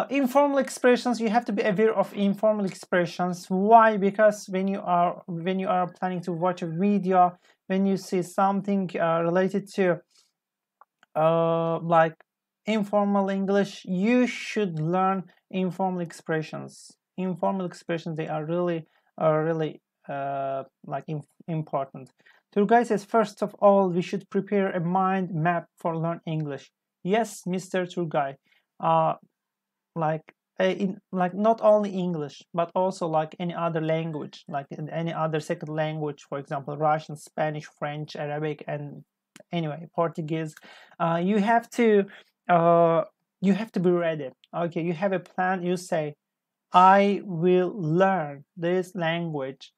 Informal expressions, you have to be aware of informal expressions. Why? Because when you are planning to watch a video, when you see something related to like informal English, you should learn informal expressions. Informal expressions, they are really like important. Turgay says, first of all, we should prepare a mind map for learn English. Yes, Mr. Turgay. Like not only English, but also like any other language, like any other second language, for example, Russian, Spanish, French, Arabic, and anyway, Portuguese. You have to be ready. Okay, you have a plan. You say, I will learn this language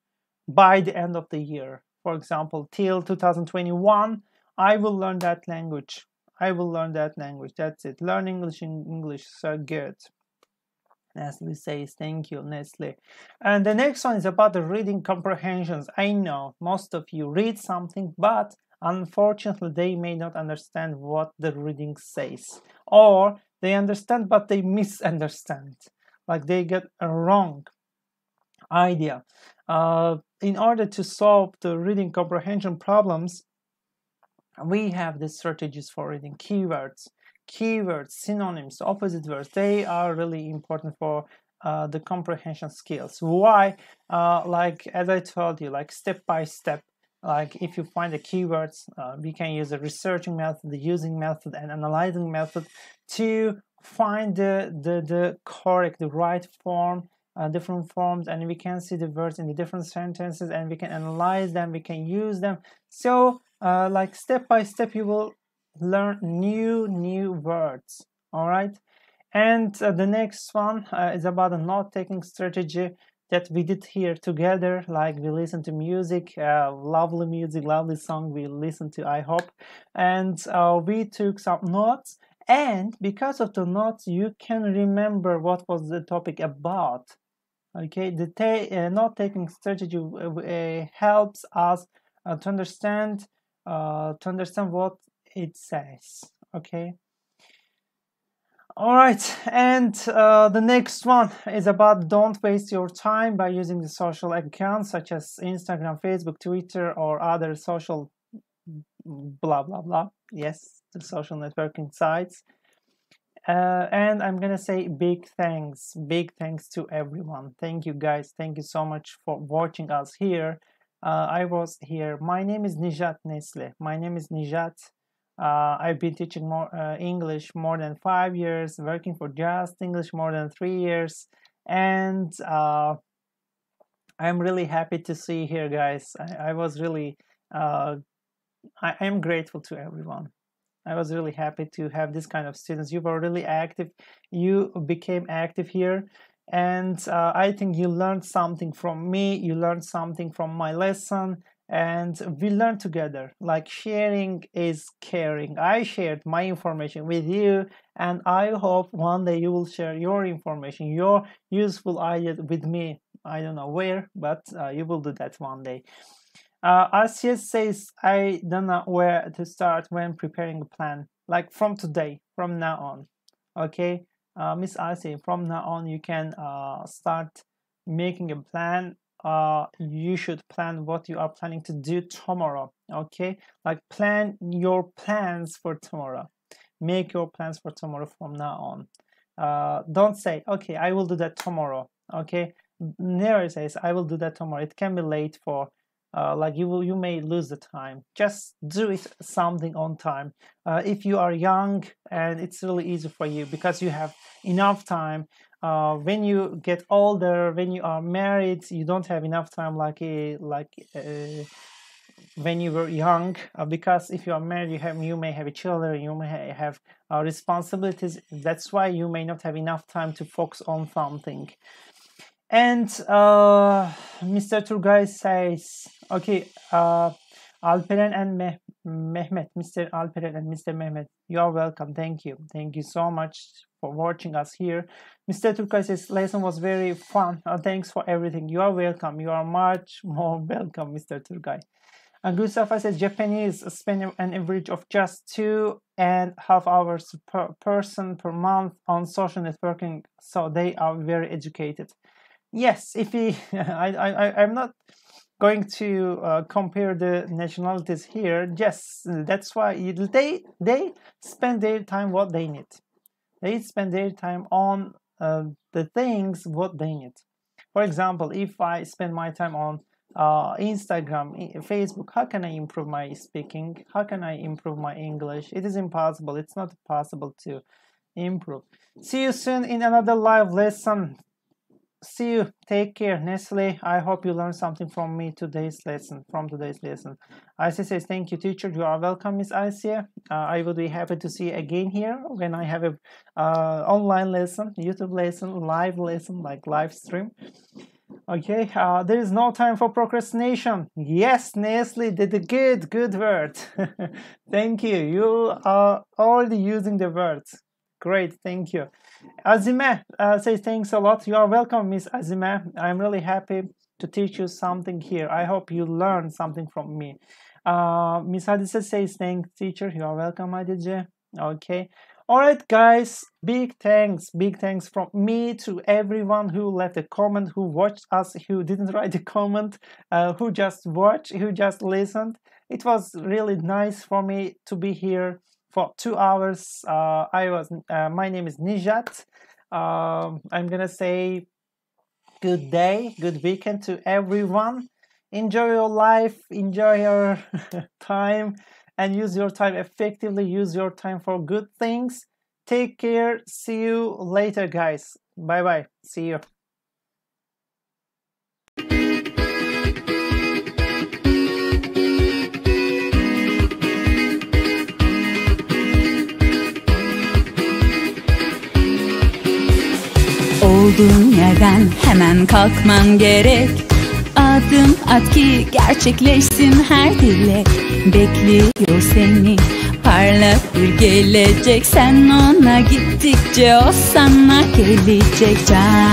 by the end of the year. For example, till 2021, I will learn that language. I will learn that language. That's it. Learn English in English. So good. Nestle says, thank you, Nestle. And the next one is about the reading comprehensions. I know most of you read something, but unfortunately, they may not understand what the reading says. Or they understand, but they misunderstand. Like they get a wrong idea. In order to solve the reading comprehension problems, we have the strategies for reading. Keywords. keywords, synonyms, opposite words, they are really important for the comprehension skills. Why? Like as I told you, like step by step, like if you find the keywords, we can use a researching method, the using method, and analyzing method to find the correct, the right form, different forms, and we can see the words in the different sentences, and we can analyze them, we can use them. So like step by step you will learn new words. All right, and the next one is about a note-taking strategy that we did here together. Like we listen to music, lovely song we listened to, I hope, and we took some notes, and because of the notes you can remember what was the topic about. Okay, the note-taking strategy helps us to understand what it says. Okay. All right, and the next one is about don't waste your time by using the social accounts such as Instagram, Facebook, Twitter, or other social blah blah blah. Yes, the social networking sites. And I'm gonna say big thanks to everyone. Thank you guys, thank you so much for watching us here. I was here. My name is Nijat Nesle. My name is Nijat. I've been teaching English more than 5 years, working for Justenglish more than 3 years, and I'm really happy to see you here, guys. I was really I am grateful to everyone. I was really happy to have this kind of students. You were really active. You became active here. And I think you learned something from me. You learned something from my lesson. And we learned together. Like sharing is caring. I shared my information with you. And I hope one day you will share your information, your useful ideas with me. I don't know where, but you will do that one day. Asya says, I don't know where to start when preparing a plan. Like from today, from now on. Okay, Miss Asya, from now on you can start making a plan. You should plan what you are planning to do tomorrow. Okay, like plan your plans for tomorrow. Make your plans for tomorrow from now on. Don't say, okay, I will do that tomorrow. Okay, never says I will do that tomorrow. It can be late for like you may lose the time. Just do it something on time. If you are young, and it's really easy for you because you have enough time. When you get older, when you are married, you don't have enough time like when you were young. Because if you are married, you may have children, you may have responsibilities. That's why you may not have enough time to focus on something. And Mr. Turgay says, okay, Alperen and Mehmet, Mr. Alperen and Mr. Mehmet, you are welcome. Thank you. Thank you so much for watching us here. Mr. Turgay says, lesson was very fun. Thanks for everything. You are welcome. You are much more welcome, Mr. Turgay. And Gustafa says, Japanese spend an average of just 2.5 hours per person per month on social networking, so they are very educated. Yes, if we, I'm not going to compare the nationalities here. Yes, that's why they spend their time what they need. They spend their time on the things what they need. For example, if I spend my time on Instagram, Facebook, how can I improve my speaking? How can I improve my English? It is impossible. It's not possible to improve. See you soon in another live lesson. See you. Take care, Nestle. I hope you learned something from me today's lesson. Asia says, thank you, teacher. You are welcome, Miss Asia. I will be happy to see you again here when I have a online lesson, YouTube lesson, live lesson, like live stream. Okay, there is no time for procrastination. Yes, Nestle did a good word. Thank you. You are already using the words. Great, thank you. Azime says, thanks a lot. You are welcome, Miss Azime. I'm really happy to teach you something here. I hope you learned something from me. Miss Hadice says, thanks, teacher. You are welcome, Hadice. Okay. All right, guys. Big thanks from me to everyone who left a comment, who watched us, who didn't write a comment, who just watched, who just listened. It was really nice for me to be here for 2 hours. My name is Nijat. I'm gonna say good day, good weekend to everyone. Enjoy your life, enjoy your time, and use your time effectively. Use your time for good things. Take care. See you later, guys. Bye bye. See you. Olduğun yerden hemen kalkman gerek. Adım at ki gerçekleşsin her dilek. Bekliyor seni parlak bir gelecek. Sen ona gittikçe o sana gelecek.